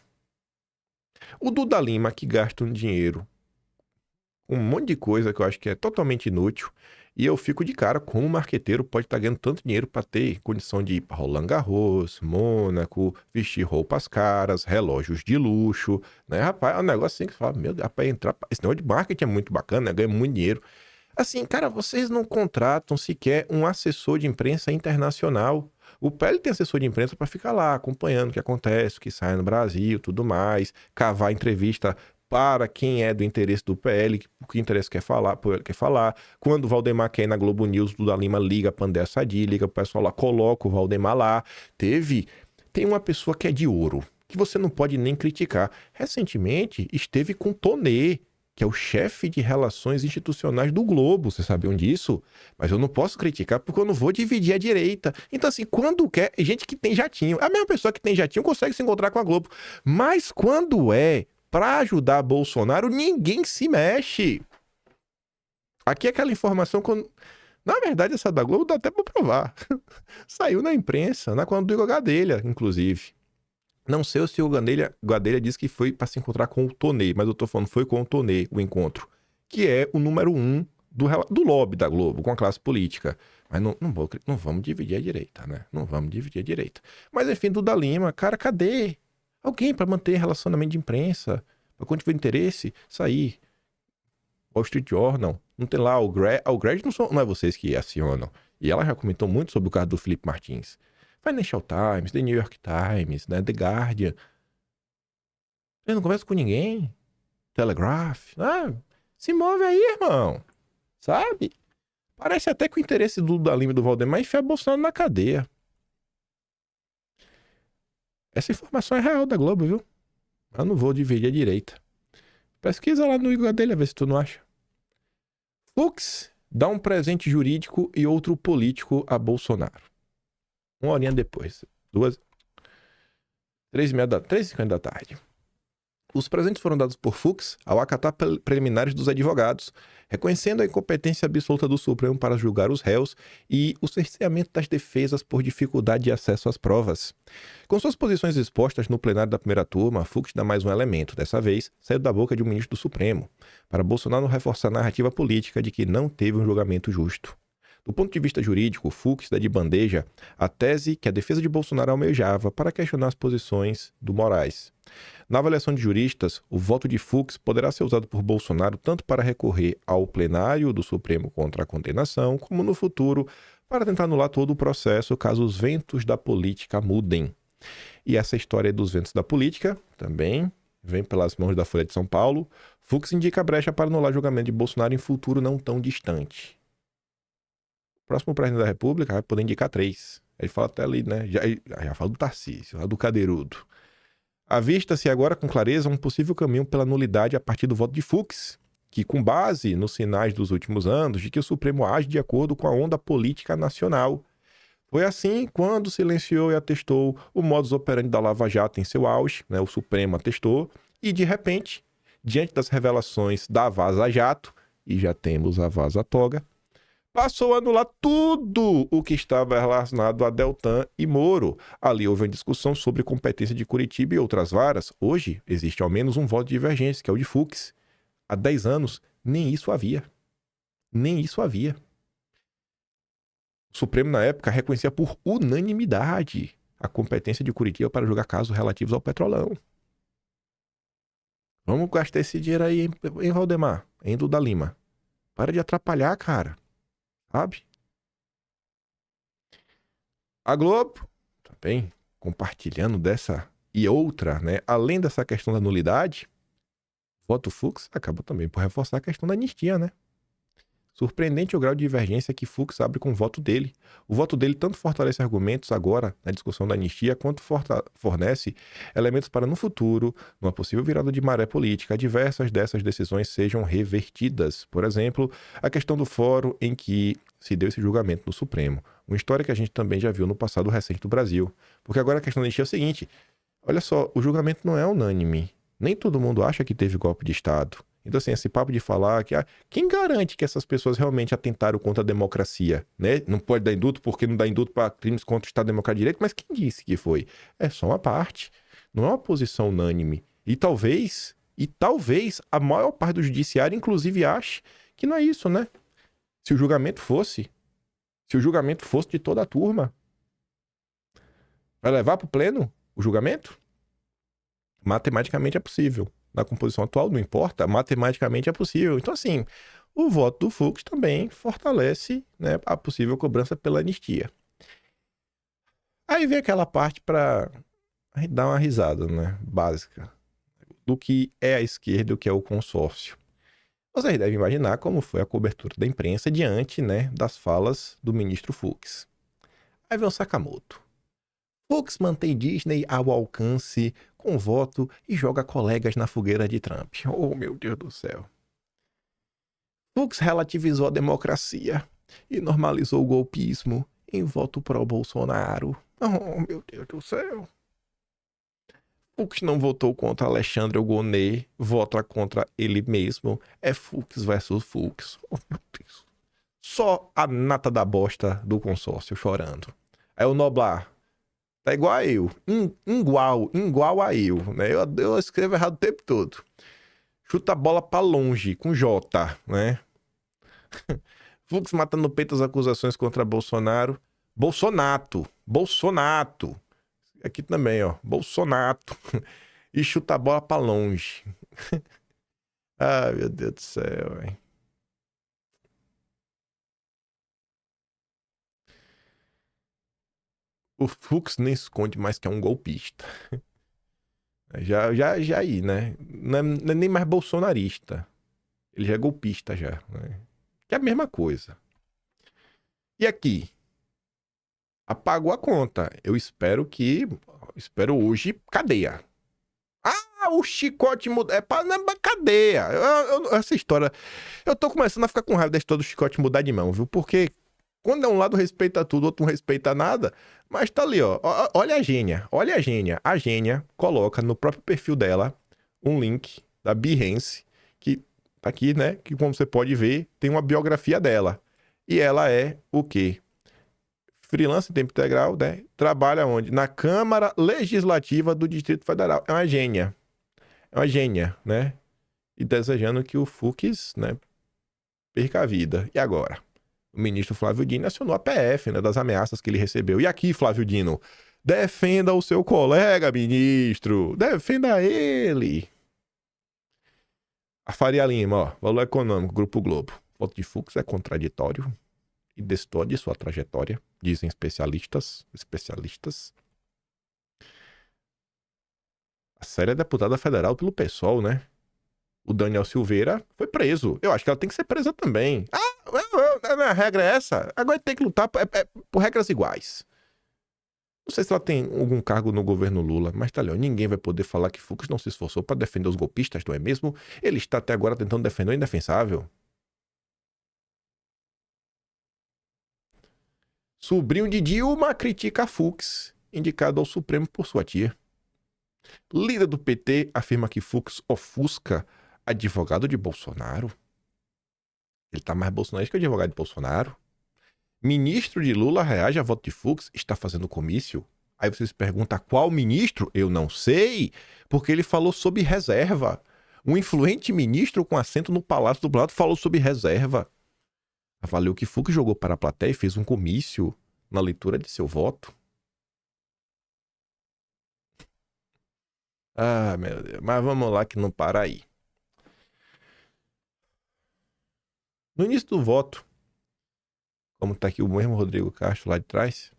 O Duda Lima, que gasta um dinheiro com um monte de coisa que eu acho que é totalmente inútil. E eu fico de cara como o marqueteiro pode estar ganhando tanto dinheiro para ter condição de ir para Roland Garros, Mônaco, vestir roupas caras, relógios de luxo, né, rapaz? É um negócio assim que você fala, meu Deus, rapaz, esse negócio de marketing é muito bacana, né? Ganha muito dinheiro. Assim, cara, vocês não contratam sequer um assessor de imprensa internacional. O PL tem assessor de imprensa para ficar lá acompanhando o que acontece, o que sai no Brasil, tudo mais, cavar entrevista para quem é do interesse do PL, o que interesse quer falar. Quando o Valdemar quer ir na Globo News, o Duda Lima liga para André Sadi, liga para o pessoal lá, coloca o Valdemar lá. Tem uma pessoa que é de ouro, que você não pode nem criticar. Recentemente esteve com Tonê, que é o chefe de relações institucionais do Globo, vocês sabiam disso? Mas eu não posso criticar porque eu não vou dividir a direita. Então assim, quando quer, gente que tem jatinho, a mesma pessoa que tem jatinho consegue se encontrar com a Globo. Mas quando é para ajudar Bolsonaro, ninguém se mexe. Aqui é aquela informação, na verdade essa da Globo dá até para provar. Saiu na imprensa, na conta do Igor Gadelha, inclusive. Não sei se o Gadelha disse que foi para se encontrar com o Tonê, mas eu tô falando foi com o Tonê o encontro, que é o número 1 do lobby da Globo com a classe política. Mas não vamos dividir a direita, né? Não vamos dividir a direita. Mas enfim, Duda Lima, cara, cadê alguém para manter relacionamento de imprensa? Para quando tiver interesse, sair. Wall Street Journal, não tem lá o Greg não é vocês que acionam. E ela já comentou muito sobre o caso do Felipe Martins. Financial Times, The New York Times, né, The Guardian. Você não conversa com ninguém? Telegraph. Se move aí, irmão. Sabe? Parece até que o interesse do Duda Lima e do Valdemar é enfiar Bolsonaro na cadeia. Essa informação é real da Globo, viu? Eu não vou dividir a direita. Pesquisa lá no Igor dele, a ver se tu não acha. Fux dá um presente jurídico e outro político a Bolsonaro. Uma horinha depois. 3h50 da tarde. Os presentes foram dados por Fux ao acatar preliminares dos advogados, reconhecendo a incompetência absoluta do Supremo para julgar os réus e o cerceamento das defesas por dificuldade de acesso às provas. Com suas posições expostas no plenário da primeira turma, Fux dá mais um elemento, dessa vez, saiu da boca de um ministro do Supremo, para Bolsonaro reforçar a narrativa política de que não teve um julgamento justo. Do ponto de vista jurídico, Fux dá de bandeja a tese que a defesa de Bolsonaro almejava para questionar as posições do Moraes. Na avaliação de juristas, o voto de Fux poderá ser usado por Bolsonaro tanto para recorrer ao plenário do Supremo contra a condenação, como no futuro para tentar anular todo o processo caso os ventos da política mudem. E essa história dos ventos da política também vem pelas mãos da Folha de São Paulo. Fux indica a brecha para anular julgamento de Bolsonaro em futuro não tão distante. O próximo presidente da República vai poder indicar 3. Ele fala até ali, né? Já fala do Tarcísio, do Cadeirudo. Avista-se agora com clareza um possível caminho pela nulidade a partir do voto de Fux, que, com base nos sinais dos últimos anos de que o Supremo age de acordo com a onda política nacional, Foi assim quando silenciou e atestou o modus operandi da Lava Jato em seu auge, né? O Supremo atestou, e de repente, diante das revelações da Vaza Jato, e já temos a Vaza Toga, passou a anular tudo o que estava relacionado a Deltan e Moro. Ali houve uma discussão sobre competência de Curitiba e outras varas. Hoje, existe ao menos um voto de divergência, que é o de Fux. Há 10 anos, nem isso havia. Nem isso havia. O Supremo, na época, reconhecia por unanimidade a competência de Curitiba para julgar casos relativos ao Petrolão. Vamos gastar esse dinheiro aí em Valdemar, em Duda Lima. Para de atrapalhar, cara. Sabe? A Globo, também compartilhando dessa e outra, né? Além dessa questão da nulidade, voto Fux acaba também por reforçar a questão da anistia, né? Surpreendente o grau de divergência que Fux abre com o voto dele. O voto dele tanto fortalece argumentos agora na discussão da anistia, quanto fornece elementos para no futuro, numa possível virada de maré política, diversas dessas decisões sejam revertidas. Por exemplo, a questão do fórum em que se deu esse julgamento no Supremo. Uma história que a gente também já viu no passado recente do Brasil. Porque agora a questão da anistia é o seguinte, olha só, o julgamento não é unânime. Nem todo mundo acha que teve golpe de Estado. Então, assim, esse papo de falar que... quem garante que essas pessoas realmente atentaram contra a democracia, né? Não pode dar indulto porque não dá indulto para crimes contra o Estado Democrático de Direito, mas quem disse que foi? É só uma parte. Não é uma posição unânime. E talvez a maior parte do judiciário, inclusive, ache que não é isso, né? Se o julgamento fosse de toda a turma, vai levar para o pleno o julgamento? Matematicamente é possível. Na composição atual, não importa, matematicamente é possível. Então, assim, o voto do Fux também fortalece, né, a possível cobrança pela anistia. Aí vem aquela parte para dar uma risada, né, básica, do que é a esquerda e o que é o consórcio. Vocês devem imaginar como foi a cobertura da imprensa diante, né, das falas do ministro Fux. Aí vem o Sakamoto. Fux mantém Disney ao alcance com voto e joga colegas na fogueira de Trump. Oh, meu Deus do céu. Fux relativizou a democracia e normalizou o golpismo em voto pró-Bolsonaro. Oh, meu Deus do céu. Fux não votou contra Alexandre Ogoné, vota contra ele mesmo. É Fux versus Fux. Oh, meu Deus. Só a nata da bosta do consórcio chorando. Aí o Noblar. Tá igual a eu. Igual a eu, né? Eu escrevo errado o tempo todo. Chuta a bola pra longe, com J, né? Fux mata no peito as acusações contra Bolsonaro. Bolsonato. Aqui também, ó. Bolsonato. E chuta a bola pra longe. Ai, meu Deus do céu, velho. O Fux nem esconde mais que é um golpista. Já aí, né? Não é nem mais bolsonarista. Ele já é golpista já, né? Que é a mesma coisa. E aqui? Apagou a conta. Espero hoje cadeia. Ah, o chicote muda. É pra cadeia. Essa história... Eu tô começando a ficar com raiva da história do chicote mudar de mão, viu? Porque quando é um lado respeita tudo, o outro não respeita nada. Mas tá ali, ó. Olha a gênia. A gênia coloca no próprio perfil dela um link da Behance, que tá aqui, né? Que como você pode ver, tem uma biografia dela. E ela é o quê? Freelance em tempo integral, né? Trabalha onde? Na Câmara Legislativa do Distrito Federal. É uma gênia, né? E desejando que o Fux, né, perca a vida. E agora? O ministro Flávio Dino acionou a PF, né, das ameaças que ele recebeu. E aqui, Flávio Dino, defenda o seu colega, ministro. Defenda ele. A Faria Lima, ó, Valor Econômico, Grupo Globo. O voto de Fux é contraditório e destoa de sua trajetória, dizem especialistas. A Séria é deputada federal pelo PSOL, né? O Daniel Silveira foi preso. Eu acho que ela tem que ser presa também. A regra é essa. Agora tem que lutar por regras iguais. Não sei se ela tem algum cargo no governo Lula, mas tá ali, ó, ninguém vai poder falar que Fux não se esforçou para defender os golpistas, não é mesmo? Ele está até agora tentando defender o indefensável. Sobrinho de Dilma critica Fux, indicado ao Supremo por sua tia. Líder do PT afirma que Fux ofusca advogado de Bolsonaro. Ele tá mais bolsonarista que o advogado de Bolsonaro. Ministro de Lula reage a voto de Fux, está fazendo comício. Aí você se pergunta qual ministro? Eu não sei, porque ele falou sobre reserva. Um influente ministro com assento no Palácio do Planalto falou sobre reserva. Avaliou que Fux jogou para a plateia e fez um comício na leitura de seu voto. Ah, meu Deus. Mas vamos lá que não para aí. No início do voto, como tá aqui o mesmo Rodrigo Castro lá de trás,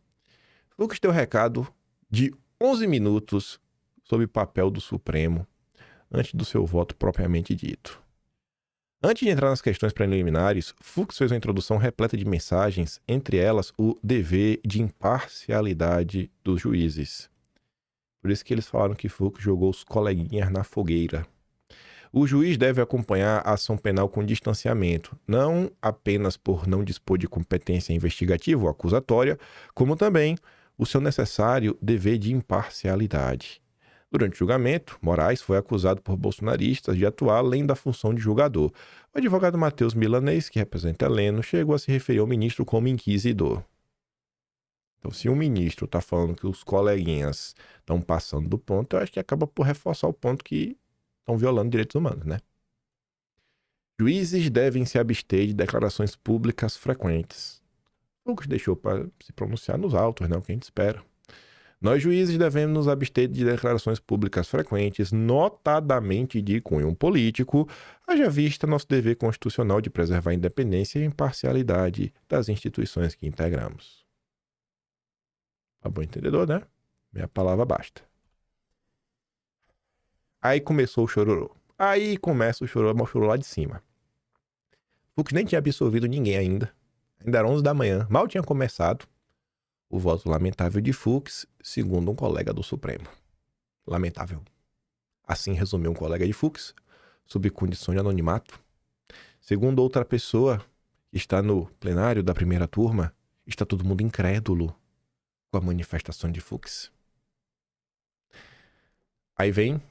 Fux deu recado de 11 minutos sobre o papel do Supremo antes do seu voto propriamente dito. Antes de entrar nas questões preliminares, Fux fez uma introdução repleta de mensagens, entre elas o dever de imparcialidade dos juízes. Por isso que eles falaram que Fux jogou os coleguinhas na fogueira. O juiz deve acompanhar a ação penal com distanciamento, não apenas por não dispor de competência investigativa ou acusatória, como também o seu necessário dever de imparcialidade. Durante o julgamento, Moraes foi acusado por bolsonaristas de atuar além da função de julgador. O advogado Matheus Milanês, que representa Heleno, chegou a se referir ao ministro como inquisidor. Então, se um ministro está falando que os coleguinhas estão passando do ponto, eu acho que acaba por reforçar o ponto que estão violando direitos humanos, né? Juízes devem se abster de declarações públicas frequentes. Fux deixou para se pronunciar nos autos, né? O que a gente espera. Nós, juízes, devemos nos abster de declarações públicas frequentes, notadamente de cunho político, haja vista nosso dever constitucional de preservar a independência e a imparcialidade das instituições que integramos. Tá bom entendedor, né? Minha palavra basta. Aí começou o chororô. Aí começa o chororô, mas o chororô lá de cima. Fux nem tinha absolvido ninguém ainda. Ainda era 11 da manhã. Mal tinha começado o voto lamentável de Fux, segundo um colega do Supremo. Lamentável. Assim resumiu um colega de Fux, sob condição de anonimato. Segundo outra pessoa que está no plenário da primeira turma, está todo mundo incrédulo com a manifestação de Fux. Aí vem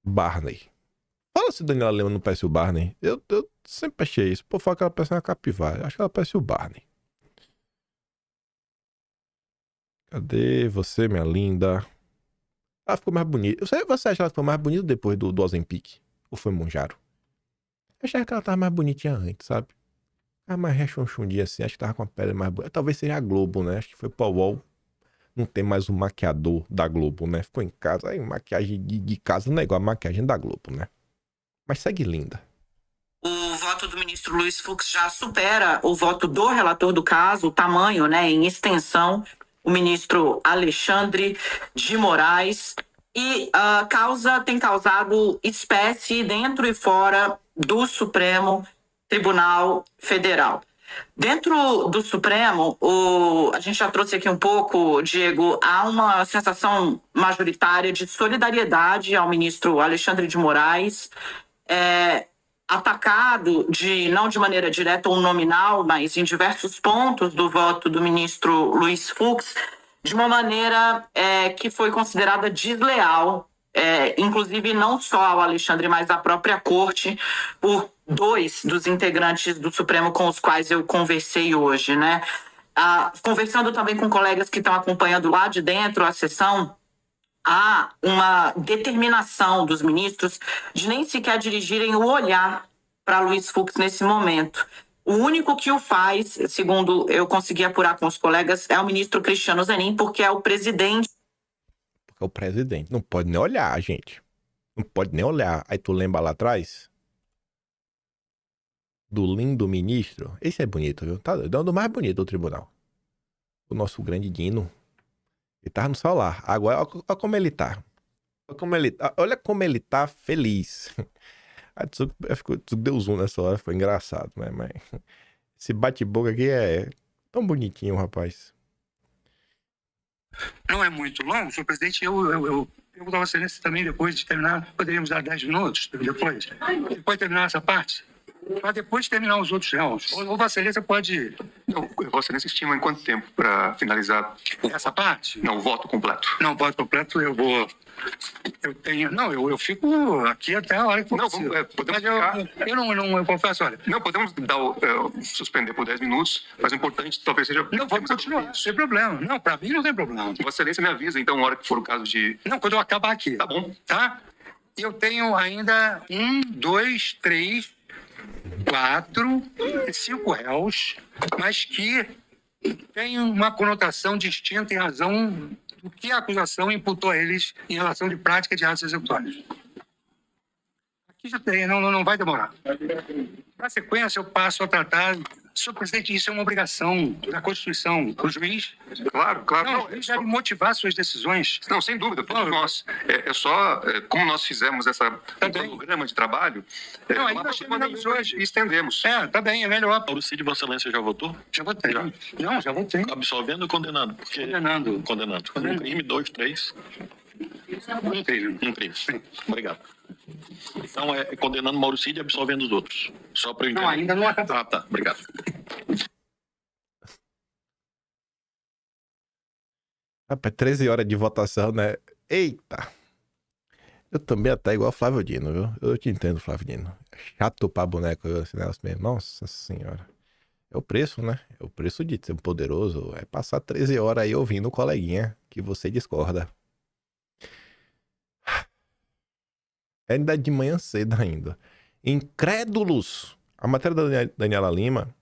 Barney. Fala se Daniela Lima não parece o Barney. Eu sempre achei isso. Pô, fala que ela parece uma capivara. Acho que ela parece o Barney. Cadê você, minha linda? Ela ficou mais bonita. Você acha que ela ficou mais bonita depois do Ozempic? Ou foi Monjaro? Eu achava que ela tava mais bonitinha antes, sabe? Tava mais rechonchundinha assim. Acho que tava com a pele mais bonita. Talvez seja a Globo, né? Acho que foi pro UOL. Não tem mais o maquiador da Globo, né? Ficou em casa. Aí, maquiagem de casa não é igual a maquiagem da Globo, né? Mas segue linda. O voto do ministro Luiz Fux já supera o voto do relator do caso, o tamanho, né, em extensão, o ministro Alexandre de Moraes, e tem causado espécie dentro e fora do Supremo Tribunal Federal. Dentro do Supremo, a gente já trouxe aqui um pouco, Diego, há uma sensação majoritária de solidariedade ao ministro Alexandre de Moraes, atacado, não de maneira direta ou nominal, mas em diversos pontos do voto do ministro Luiz Fux, de uma maneira que foi considerada desleal, inclusive não só ao Alexandre, mas à própria corte, por 2 dos integrantes do Supremo com os quais eu conversei hoje, né? Conversando também com colegas que estão acompanhando lá de dentro a sessão, há uma determinação dos ministros de nem sequer dirigirem o olhar para Luiz Fux nesse momento. O único que o faz, segundo eu consegui apurar com os colegas, é o ministro Cristiano Zanin, porque é o presidente. Porque é o presidente. Não pode nem olhar, gente. Não pode nem olhar. Aí tu lembra lá atrás? Do lindo ministro. Esse é bonito, viu? Tá dando mais bonito do tribunal. O nosso grande Dino. Ele tava no celular. Agora, olha como ele tá. Olha como ele tá feliz. A Tsuko deu zoom nessa hora, foi engraçado, né? Mas esse bate-boca aqui é tão bonitinho, rapaz. Não é muito longo, senhor presidente. Eu vou dar você nesse também depois de terminar. Poderíamos dar 10 minutos depois? Depois de terminar essa parte? para depois terminar os outros réus. Ou Vossa Excelência pode... Não, Vossa Excelência estima em quanto tempo para finalizar Essa parte? não, o voto completo? Não, voto completo eu vou... Eu tenho... Não, eu fico aqui até a hora que for Não, possível. podemos Mas eu confesso, olha... Não, podemos suspender por 10 minutos, mas o importante talvez seja... Não, vamos continuar, sem problema. Não, para mim não tem problema. Vossa Excelência me avisa, então, a hora que for o caso de... Não, quando eu acabar aqui. Tá bom. Tá? Eu tenho ainda 1, 2, 3, 4, 5 réus, mas que têm uma conotação distinta em razão do que a acusação imputou a eles em relação de prática de atos executórios. Aqui já tem, não vai demorar. Na sequência, eu passo a tratar... Senhor presidente, isso é uma obrigação da Constituição. O juiz... Claro. Não, o juiz deve motivar suas decisões. Não, sem dúvida, todos Não, nós. Como nós fizemos esse cronograma de trabalho, Não, ainda achei melhor hoje. e estendemos. Tá bem, é melhor. Mauricídio, Vossa Excelência já votou? Já votei. Não, já votei. Absolvendo ou condenando? Porque... Condenando. Condenando. Um crime, 2, 3. Um crime. Um crime. Obrigado. Então, é condenando Mauricídio e absolvendo os outros. Só para eu entender. Não, ainda não acabou. Ah, tá. Obrigado. Rapaz, 13 horas de votação, né? Eita! Eu também até igual o Flávio Dino, viu? Eu te entendo, Flávio Dino. É chato pra boneco esse negócio mesmo. Nossa senhora. É o preço, né? É o preço de ser poderoso. É passar 13 horas aí ouvindo o coleguinha que você discorda. É ainda de manhã cedo ainda. Incrédulos! A matéria da Daniela Lima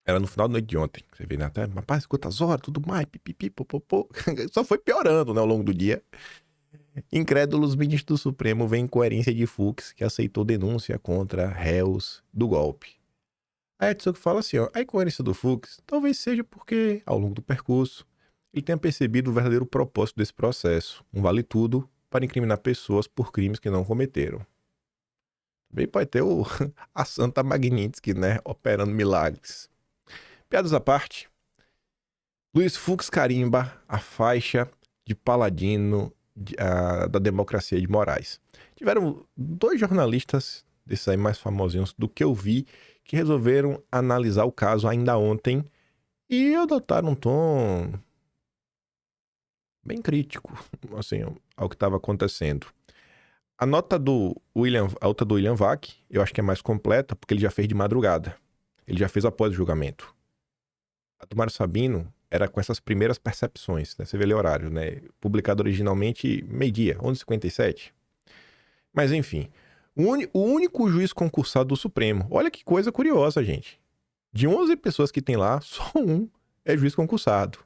era no final da noite de ontem. Você vê, né? Até, rapaz, quantas horas, tudo mais, pipipi, popopô. Só foi piorando, né, ao longo do dia. Incrédulos, ministro do Supremo vê incoerência de Fux, que aceitou denúncia contra réus do golpe. A Edson fala assim, ó, a incoerência do Fux talvez seja porque, ao longo do percurso, ele tenha percebido o verdadeiro propósito desse processo, um vale-tudo para incriminar pessoas por crimes que não cometeram. Também pode ter a Santa Magnitsky, né, operando milagres. Piadas à parte, Luiz Fux carimba a faixa de paladino da democracia de Moraes. Tiveram 2 jornalistas, desses aí mais famosinhos do que eu vi, que resolveram analisar o caso ainda ontem e adotaram um tom bem crítico, assim, ao que estava acontecendo. A nota do William Vac, eu acho que é mais completa, porque ele já fez de madrugada. Ele já fez após o julgamento. A do Mário Sabino era com essas primeiras percepções, né? Você vê ali o horário, né? Publicado originalmente meio-dia, 11h57. Mas enfim, o único juiz concursado do Supremo. Olha que coisa curiosa, gente. De 11 pessoas que tem lá, só um é juiz concursado.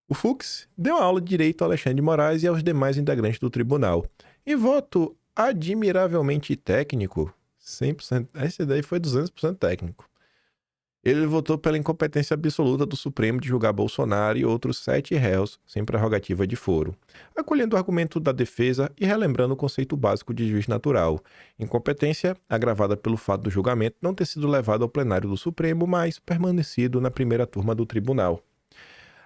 O Fux deu aula de direito a Alexandre de Moraes e aos demais integrantes do tribunal. Em voto admiravelmente técnico, 100%, esse daí foi 200% técnico. Ele votou pela incompetência absoluta do Supremo de julgar Bolsonaro e outros 7 réus sem prerrogativa de foro, acolhendo o argumento da defesa e relembrando o conceito básico de juiz natural. Incompetência agravada pelo fato do julgamento não ter sido levado ao plenário do Supremo, mas permanecido na primeira turma do tribunal.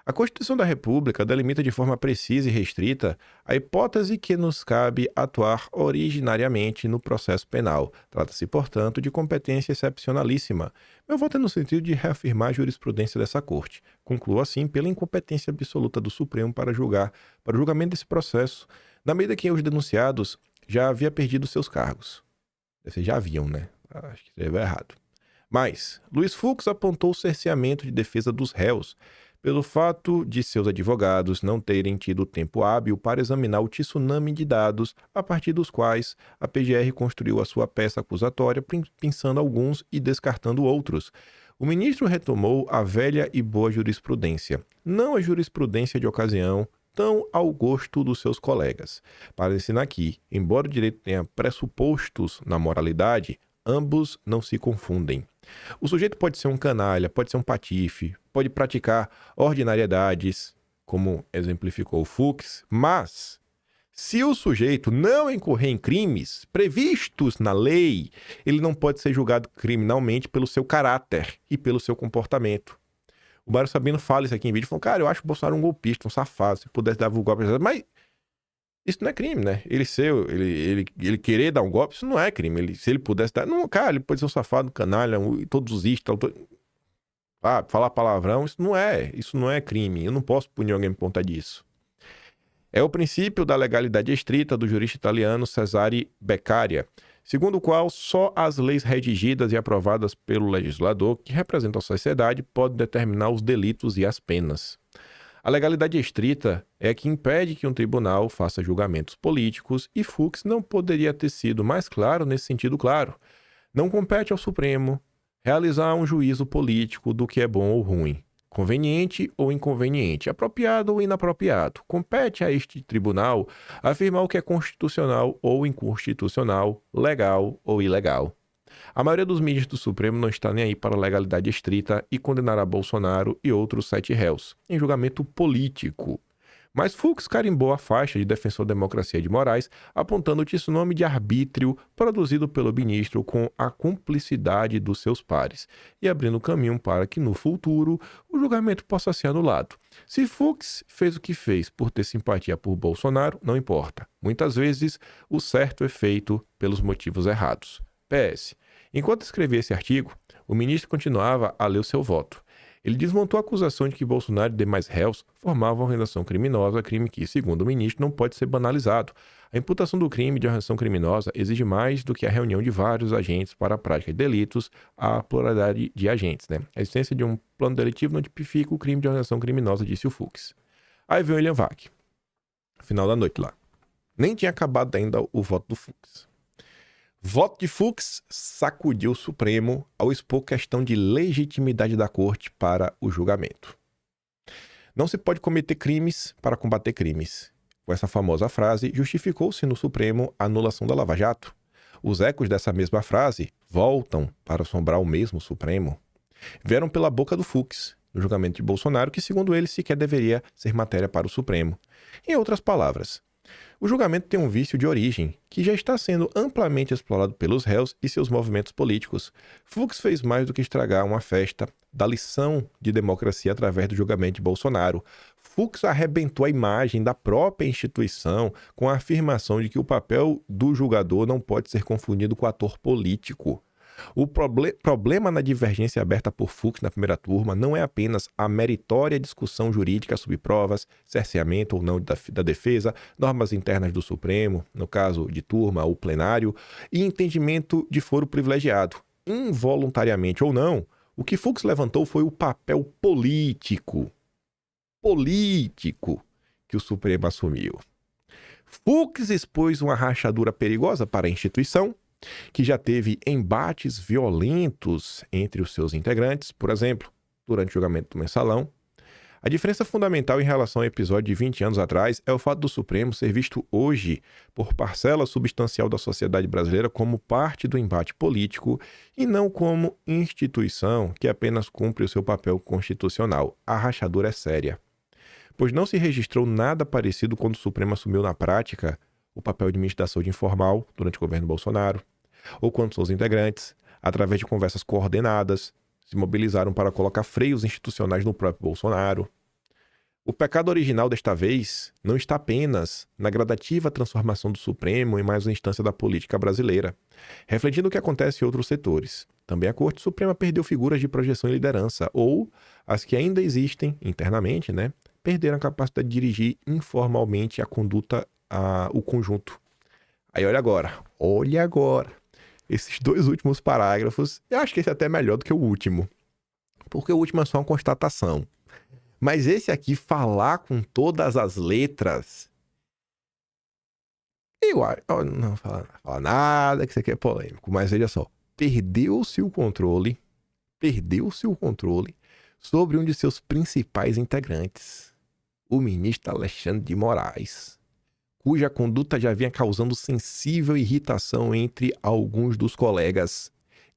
A Constituição da República delimita de forma precisa e restrita a hipótese que nos cabe atuar originariamente no processo penal. Trata-se, portanto, de competência excepcionalíssima. Meu voto é no sentido de reafirmar a jurisprudência dessa Corte. Concluo, assim, pela incompetência absoluta do Supremo para o julgamento desse processo, na medida que os denunciados já haviam perdido seus cargos. Vocês já haviam, né? Acho que esteve errado. Mas, Luiz Fux apontou o cerceamento de defesa dos réus pelo fato de seus advogados não terem tido tempo hábil para examinar o tsunami de dados a partir dos quais a PGR construiu a sua peça acusatória, pensando alguns e descartando outros. O ministro retomou a velha e boa jurisprudência, não a jurisprudência de ocasião, tão ao gosto dos seus colegas, para ensinar que, embora o direito tenha pressupostos na moralidade, ambos não se confundem. O sujeito pode ser um canalha, pode ser um patife, pode praticar ordinariedades, como exemplificou o Fux, mas se o sujeito não incorrer em crimes previstos na lei, ele não pode ser julgado criminalmente pelo seu caráter e pelo seu comportamento. O Mário Sabino fala isso aqui em vídeo, falou, cara, eu acho o Bolsonaro um golpista, um safado, se pudesse dar o golpe, mas Isso não é crime, né? Ele querer dar um golpe, isso não é crime. Se ele pudesse dar... Não, cara, ele pode ser um safado, um canalha, todos os falar palavrão, isso não é crime. Eu não posso punir alguém por conta disso. É o princípio da legalidade estrita do jurista italiano Cesare Beccaria, segundo o qual só as leis redigidas e aprovadas pelo legislador que representam a sociedade podem determinar os delitos e as penas. A legalidade estrita é a que impede que um tribunal faça julgamentos políticos e Fux não poderia ter sido mais claro nesse sentido claro. Não compete ao Supremo realizar um juízo político do que é bom ou ruim, conveniente ou inconveniente, apropriado ou inapropriado. Compete a este tribunal afirmar o que é constitucional ou inconstitucional, legal ou ilegal. A maioria dos ministros do Supremo não está nem aí para a legalidade estrita e condenará Bolsonaro e outros 7 réus em julgamento político. Mas Fux carimbou a faixa de defensor da democracia de Moraes, apontando o tsunami de arbítrio produzido pelo ministro com a cumplicidade dos seus pares e abrindo caminho para que, no futuro, o julgamento possa ser anulado. Se Fux fez o que fez por ter simpatia por Bolsonaro, não importa. Muitas vezes, o certo é feito pelos motivos errados. PS. Enquanto escrevia esse artigo, o ministro continuava a ler o seu voto. Ele desmontou a acusação de que Bolsonaro e demais réus formavam organização criminosa, crime que, segundo o ministro, não pode ser banalizado. A imputação do crime de organização criminosa exige mais do que a reunião de vários agentes para a prática de delitos, a pluralidade de agentes, né? A existência de um plano delitivo não tipifica o crime de organização criminosa, disse o Fux. Aí veio o William Vac. Final da noite lá. Nem tinha acabado ainda o voto do Fux. Voto de Fux sacudiu o Supremo ao expor questão de legitimidade da corte para o julgamento. Não se pode cometer crimes para combater crimes. Com essa famosa frase, justificou-se no Supremo a anulação da Lava Jato. Os ecos dessa mesma frase voltam para assombrar o mesmo Supremo. Vieram pela boca do Fux, no julgamento de Bolsonaro, que segundo ele sequer deveria ser matéria para o Supremo. Em outras palavras, o julgamento tem um vício de origem, que já está sendo amplamente explorado pelos réus e seus movimentos políticos. Fux fez mais do que estragar uma festa da lição de democracia através do julgamento de Bolsonaro. Fux arrebentou a imagem da própria instituição com a afirmação de que o papel do julgador não pode ser confundido com ator político. O problema na divergência aberta por Fux na primeira turma não é apenas a meritória discussão jurídica sobre provas, cerceamento ou não da defesa, normas internas do Supremo, no caso de turma ou plenário, e entendimento de foro privilegiado. Involuntariamente ou não, o que Fux levantou foi o papel político que o Supremo assumiu. Fux expôs uma rachadura perigosa para a instituição, que já teve embates violentos entre os seus integrantes, por exemplo, durante o julgamento do Mensalão. A diferença fundamental em relação ao episódio de 20 anos atrás é o fato do Supremo ser visto hoje por parcela substancial da sociedade brasileira como parte do embate político e não como instituição que apenas cumpre o seu papel constitucional. A rachadura é séria, pois não se registrou nada parecido quando o Supremo assumiu na prática o papel de ministro da Saúde informal durante o governo Bolsonaro, ou quando seus integrantes, através de conversas coordenadas, se mobilizaram para colocar freios institucionais no próprio Bolsonaro. O pecado original desta vez não está apenas na gradativa transformação do Supremo em mais uma instância da política brasileira, refletindo o que acontece em outros setores. Também a Corte Suprema perdeu figuras de projeção e liderança, ou as que ainda existem internamente, perderam a capacidade de dirigir informalmente a conduta o conjunto. Aí olha agora, esses 2 últimos parágrafos, eu acho que esse é até melhor do que o último, porque o último é só uma constatação, mas esse aqui, falar com todas as letras, eu não vou falar nada, que isso aqui é polêmico, mas veja só, perdeu-se o controle sobre um de seus principais integrantes, o ministro Alexandre de Moraes, cuja conduta já vinha causando sensível irritação entre alguns dos colegas.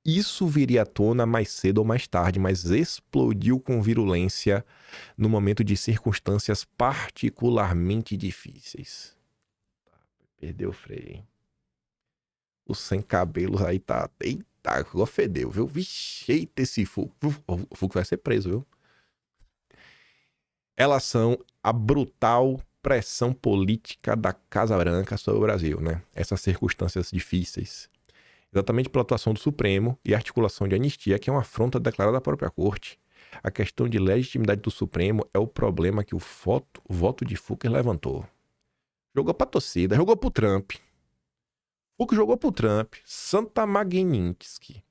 Isso viria à tona mais cedo ou mais tarde, mas explodiu com virulência no momento de circunstâncias particularmente difíceis. Perdeu o freio, hein? O sem cabelos aí tá... Eita, fedeu, viu? Vixe, eita, esse Fux. O Fux vai ser preso, viu? Elas são a brutal pressão política da Casa Branca sobre o Brasil, né? Essas circunstâncias difíceis. Exatamente pela atuação do Supremo e a articulação de anistia, que é uma afronta declarada da própria Corte. A questão de legitimidade do Supremo é o problema que o voto de Fux levantou. Jogou pra torcida, jogou pro Trump. Fux jogou pro Trump, Santa Magnitsky.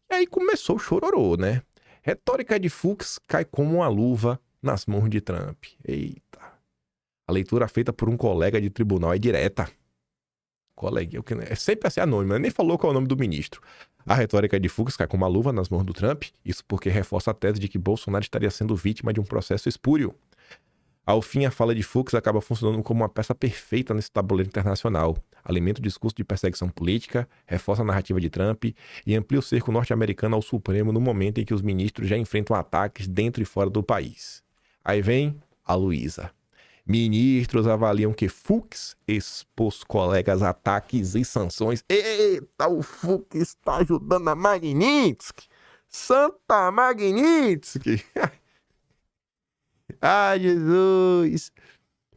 E aí começou o chororô, né? Retórica de Fux cai como uma luva nas mãos de Trump. Eita. A leitura feita por um colega de tribunal é direta. Coleguinha, é sempre assim anônimo, nem falou qual é o nome do ministro. A retórica de Fux cai como uma luva nas mãos do Trump, isso porque reforça a tese de que Bolsonaro estaria sendo vítima de um processo espúrio. Ao fim, a fala de Fux acaba funcionando como uma peça perfeita nesse tabuleiro internacional. Alimenta o discurso de perseguição política, reforça a narrativa de Trump e amplia o cerco norte-americano ao Supremo no momento em que os ministros já enfrentam ataques dentro e fora do país. Aí vem a Luísa. Ministros avaliam que Fux expôs colegas a ataques e sanções. Eita, o Fux está ajudando a Magnitsky. Santa Magnitsky. Ai, Jesus.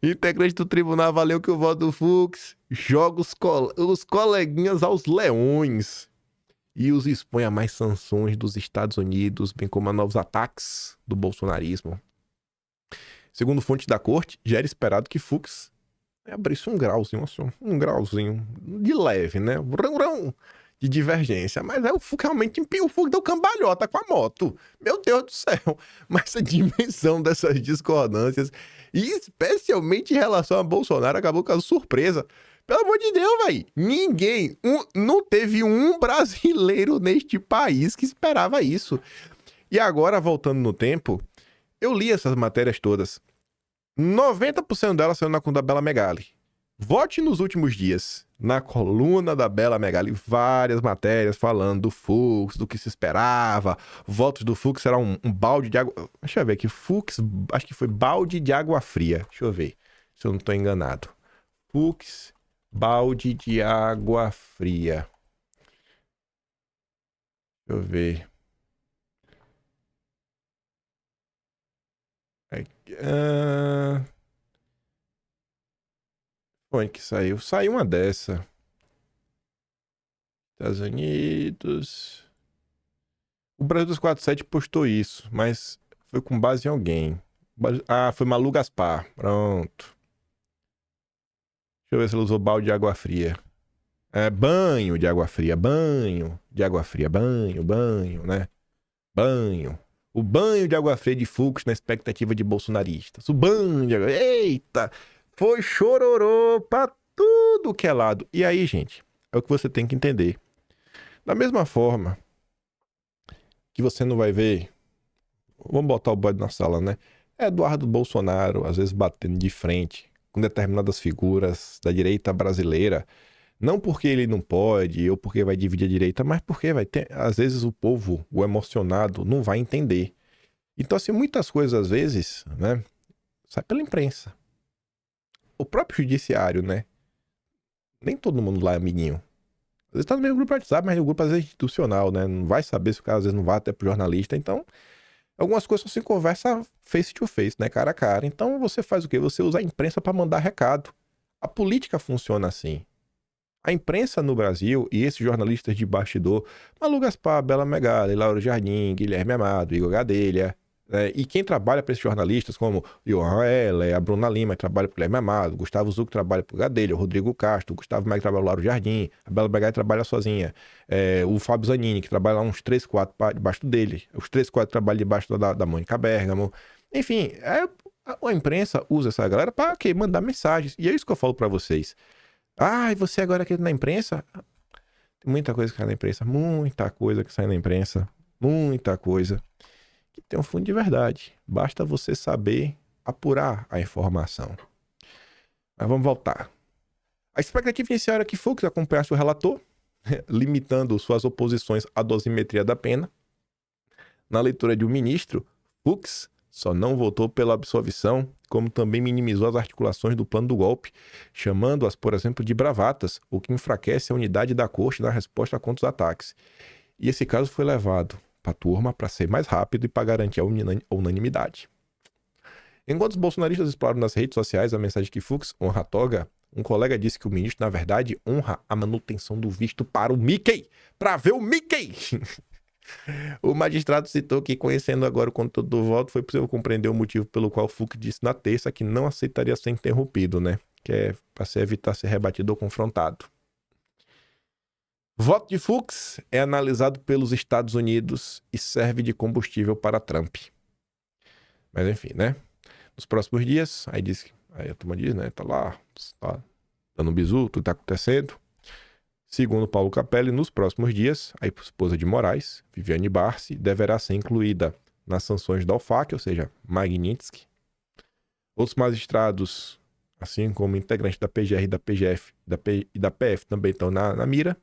Integrante do tribunal avaliou que o voto do Fux joga os coleguinhas aos leões e os expõe a mais sanções dos Estados Unidos, bem como a novos ataques do bolsonarismo. Segundo fontes da corte, já era esperado que Fux abrisse um grauzinho de leve, né? De divergência. Mas o Fux realmente o Fux deu cambalhota com a moto. Meu Deus do céu. Mas a dimensão dessas discordâncias, e especialmente em relação a Bolsonaro, acabou com a surpresa. Pelo amor de Deus, velho. Não teve um brasileiro neste país que esperava isso. E agora, voltando no tempo, eu li essas matérias todas. 90% delas saiu na coluna da Bela Megali. Vote nos últimos dias. Na coluna da Bela Megali, várias matérias falando do Fux, do que se esperava. Votos do Fux será um balde de água... Deixa eu ver aqui. Fux, acho que foi balde de água fria. Deixa eu ver se eu não estou enganado. Fux, balde de água fria. Deixa eu ver. Onde que saiu? Saiu uma dessa. Estados Unidos. O Brasil dos 47 postou isso, mas foi com base em alguém. Foi Malu Gaspar. Pronto. Deixa eu ver se ela usou balde de água fria. Banho de água fria. Banho de água fria. Banho, né? Banho. O banho de água fria de Fux na expectativa de bolsonaristas. O banho de água... Eita! Foi chororô pra tudo que é lado. E aí, gente, é o que você tem que entender. Da mesma forma que você não vai ver... Vamos botar o bode na sala, né? Eduardo Bolsonaro, às vezes batendo de frente com determinadas figuras da direita brasileira. Não porque ele não pode ou porque vai dividir a direita, mas porque vai ter... Às vezes o povo, o emocionado, não vai entender. Então, assim, muitas coisas, às vezes, né? Sai pela imprensa. O próprio judiciário, né? Nem todo mundo lá é amiguinho. Às vezes tá no mesmo grupo de WhatsApp, mas o grupo às vezes é institucional, né? Não vai saber se o cara às vezes não vai até pro jornalista. Então, algumas coisas só se conversa face to face, né? Cara a cara. Então, você faz o quê? Você usa a imprensa para mandar recado. A política funciona assim. A imprensa no Brasil e esses jornalistas de bastidor, Malu Gaspar, Bela Megali, Lauro Jardim, Guilherme Amado, Igor Gadelha, e quem trabalha para esses jornalistas, como Johan Heller, a Bruna Lima, que trabalha para o Guilherme Amado, Gustavo Zucco trabalha para o Gadelha, o Rodrigo Castro, o Gustavo Maia, que trabalha para o Lauro Jardim, a Bela Megali trabalha sozinha, o Fábio Zanini, que trabalha lá uns 3, 4 debaixo dele, os 3, 4 trabalham debaixo da Mônica Bergamo. Enfim, a imprensa usa essa galera para mandar mensagens. E é isso que eu falo para vocês. E você agora aqui na imprensa? Tem muita coisa que sai na imprensa, muita coisa que sai na imprensa, muita coisa que tem um fundo de verdade. Basta você saber apurar a informação. Mas vamos voltar. A expectativa inicial era que Fux acompanhasse o relator, limitando suas oposições à dosimetria da pena. Na leitura de um ministro, Fux só não votou pela absolvição, como também minimizou as articulações do plano do golpe, chamando-as, por exemplo, de bravatas, o que enfraquece a unidade da corte na resposta contra os ataques. E esse caso foi levado para a turma para ser mais rápido e para garantir a unanimidade. Enquanto os bolsonaristas exploram nas redes sociais a mensagem que Fux honra a toga, um colega disse que o ministro, na verdade, honra a manutenção do visto para o Mickey. Para ver o Mickey! O magistrado citou que, conhecendo agora o conteúdo do voto, foi possível compreender o motivo pelo qual Fux disse na terça que não aceitaria ser interrompido, né? Que é para evitar ser rebatido ou confrontado. Voto de Fux é analisado pelos Estados Unidos e serve de combustível para Trump. Mas enfim, né? Nos próximos dias, aí a turma diz, né? Tá lá, tá dando um bizu, tudo tá acontecendo. Segundo Paulo Capelli, nos próximos dias, a esposa de Moraes, Viviane Barsi, deverá ser incluída nas sanções da OFAC, ou seja, Magnitsky. Outros magistrados, assim como integrantes da PGR, da PGF e da PF, também estão na mira.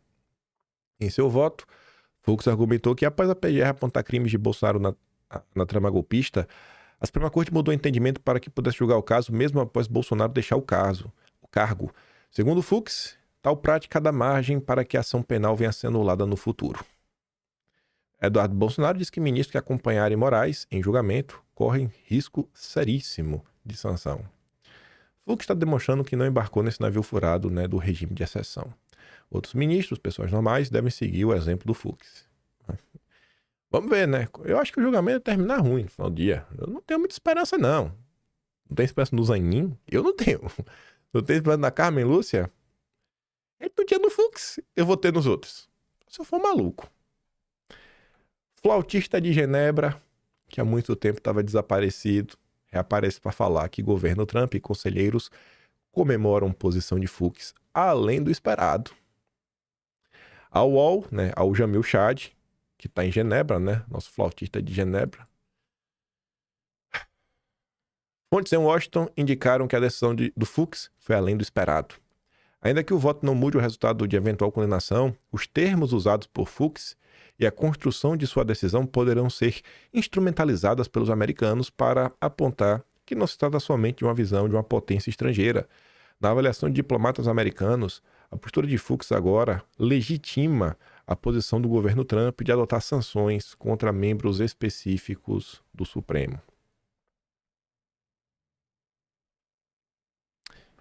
Em seu voto, Fux argumentou que após a PGR apontar crimes de Bolsonaro na trama golpista, a Suprema Corte mudou o entendimento para que pudesse julgar o caso mesmo após Bolsonaro deixar o cargo. Segundo Fux, tal prática dá margem para que a ação penal venha a ser anulada no futuro. Eduardo Bolsonaro diz que ministros que acompanharem Moraes em julgamento correm risco seríssimo de sanção. Fux está demonstrando que não embarcou nesse navio furado, né, do regime de exceção. Outros ministros, pessoas normais, devem seguir o exemplo do Fux. Vamos ver, né? Eu acho que o julgamento vai terminar ruim no final do dia. Eu não tenho muita esperança, não. Não tem esperança no Zanin? Eu não tenho. Não tenho esperança na Carmen Lúcia? Ele não tinha no Fux, eu vou ter nos outros. Se eu for maluco. Flautista de Genebra, que há muito tempo estava desaparecido, reaparece para falar que governo Trump e conselheiros comemoram posição de Fux além do esperado. A UOL, né, ao Jamil Chad, que está em Genebra, né, nosso flautista de Genebra. Fontes em Washington indicaram que a decisão do Fux foi além do esperado. Ainda que o voto não mude o resultado de eventual condenação, os termos usados por Fux e a construção de sua decisão poderão ser instrumentalizadas pelos americanos para apontar que não se trata somente de uma visão de uma potência estrangeira. Na avaliação de diplomatas americanos, a postura de Fux agora legitima a posição do governo Trump de adotar sanções contra membros específicos do Supremo.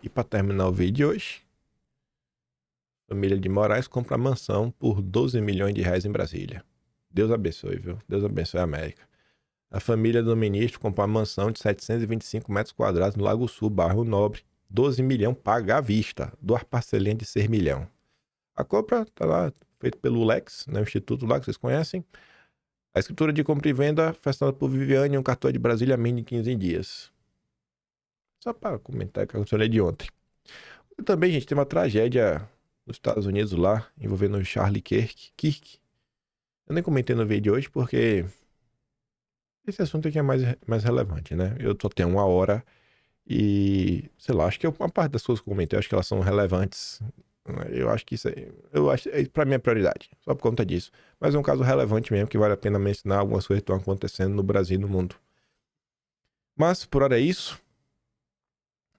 E para terminar o vídeo de hoje, a família de Moraes compra mansão por 12 milhões de reais em Brasília. Deus abençoe, viu? Deus abençoe a América. A família do ministro comprou uma mansão de 725 metros quadrados no Lago Sul, bairro Nobre. 12 milhões paga à vista. 2 parcelinhas de 6 milhões. A compra está lá, feita pelo Lex, né, o Instituto lá que vocês conhecem. A escritura de compra e venda foi assinada por Viviane e um cartório de Brasília menos de 15 dias. Só para comentar o que aconteceu de ontem. E também, gente, tem uma tragédia nos Estados Unidos lá, envolvendo o Charlie Kirk. Eu nem comentei no vídeo de hoje porque esse assunto aqui é mais relevante, né? Eu só tenho 1 hora e, sei lá, acho que uma parte das coisas que eu comentei, eu acho que elas são relevantes. Eu acho que isso aí, pra mim é prioridade, só por conta disso. Mas é um caso relevante mesmo, que vale a pena mencionar algumas coisas que estão acontecendo no Brasil e no mundo. Mas, por hora é isso.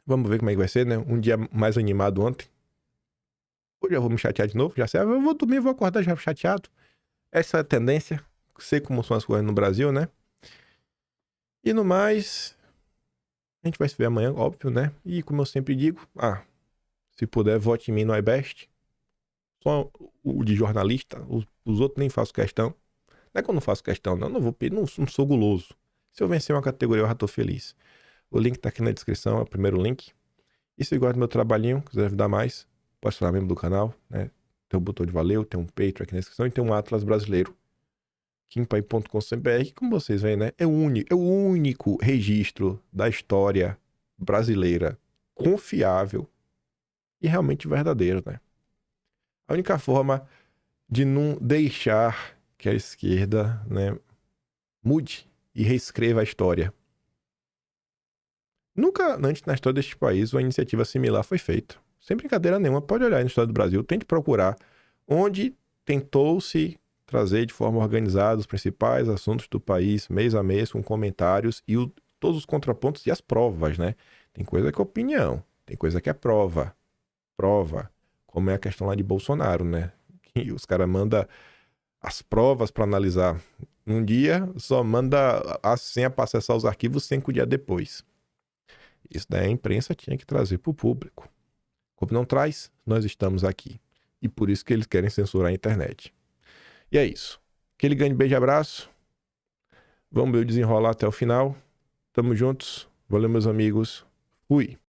Vamos ver como é que vai ser, né? Um dia mais animado ontem. Hoje eu vou me chatear de novo, já sei. Eu vou dormir, vou acordar já chateado. Essa é a tendência. Sei como são as coisas no Brasil, né? E no mais, a gente vai se ver amanhã, óbvio, né? E como eu sempre digo, se puder, vote em mim no iBest. Só o de jornalista, os outros nem faço questão. Não é que eu não faço questão, não sou guloso. Se eu vencer uma categoria, eu já tô feliz. O link tá aqui na descrição, é o primeiro link. E se gosta do meu trabalhinho, quiser ajudar mais, pode se tornar membro do canal, né? Tem um botão de valeu, tem um Patreon aqui na descrição e tem um Atlas brasileiro. kimpai.com.br, como vocês veem, né? É o único registro da história brasileira confiável e realmente verdadeiro, né? A única forma de não deixar que a esquerda, né, mude e reescreva a história. Nunca antes na história deste país uma iniciativa similar foi feita. Sem brincadeira nenhuma, pode olhar aí na história do Brasil, tente procurar onde tentou-se trazer de forma organizada os principais assuntos do país, mês a mês, com comentários e todos os contrapontos e as provas, né? Tem coisa que é opinião, tem coisa que é prova, como é a questão lá de Bolsonaro, né? Que os caras mandam as provas para analisar num dia, só manda a senha para acessar os arquivos 5 dias depois. Isso daí a imprensa tinha que trazer para o público. Como não traz, nós estamos aqui. E por isso que eles querem censurar a internet. E é isso. Aquele grande beijo e abraço. Vamos ver o desenrolar até o final. Tamo juntos. Valeu, meus amigos. Fui.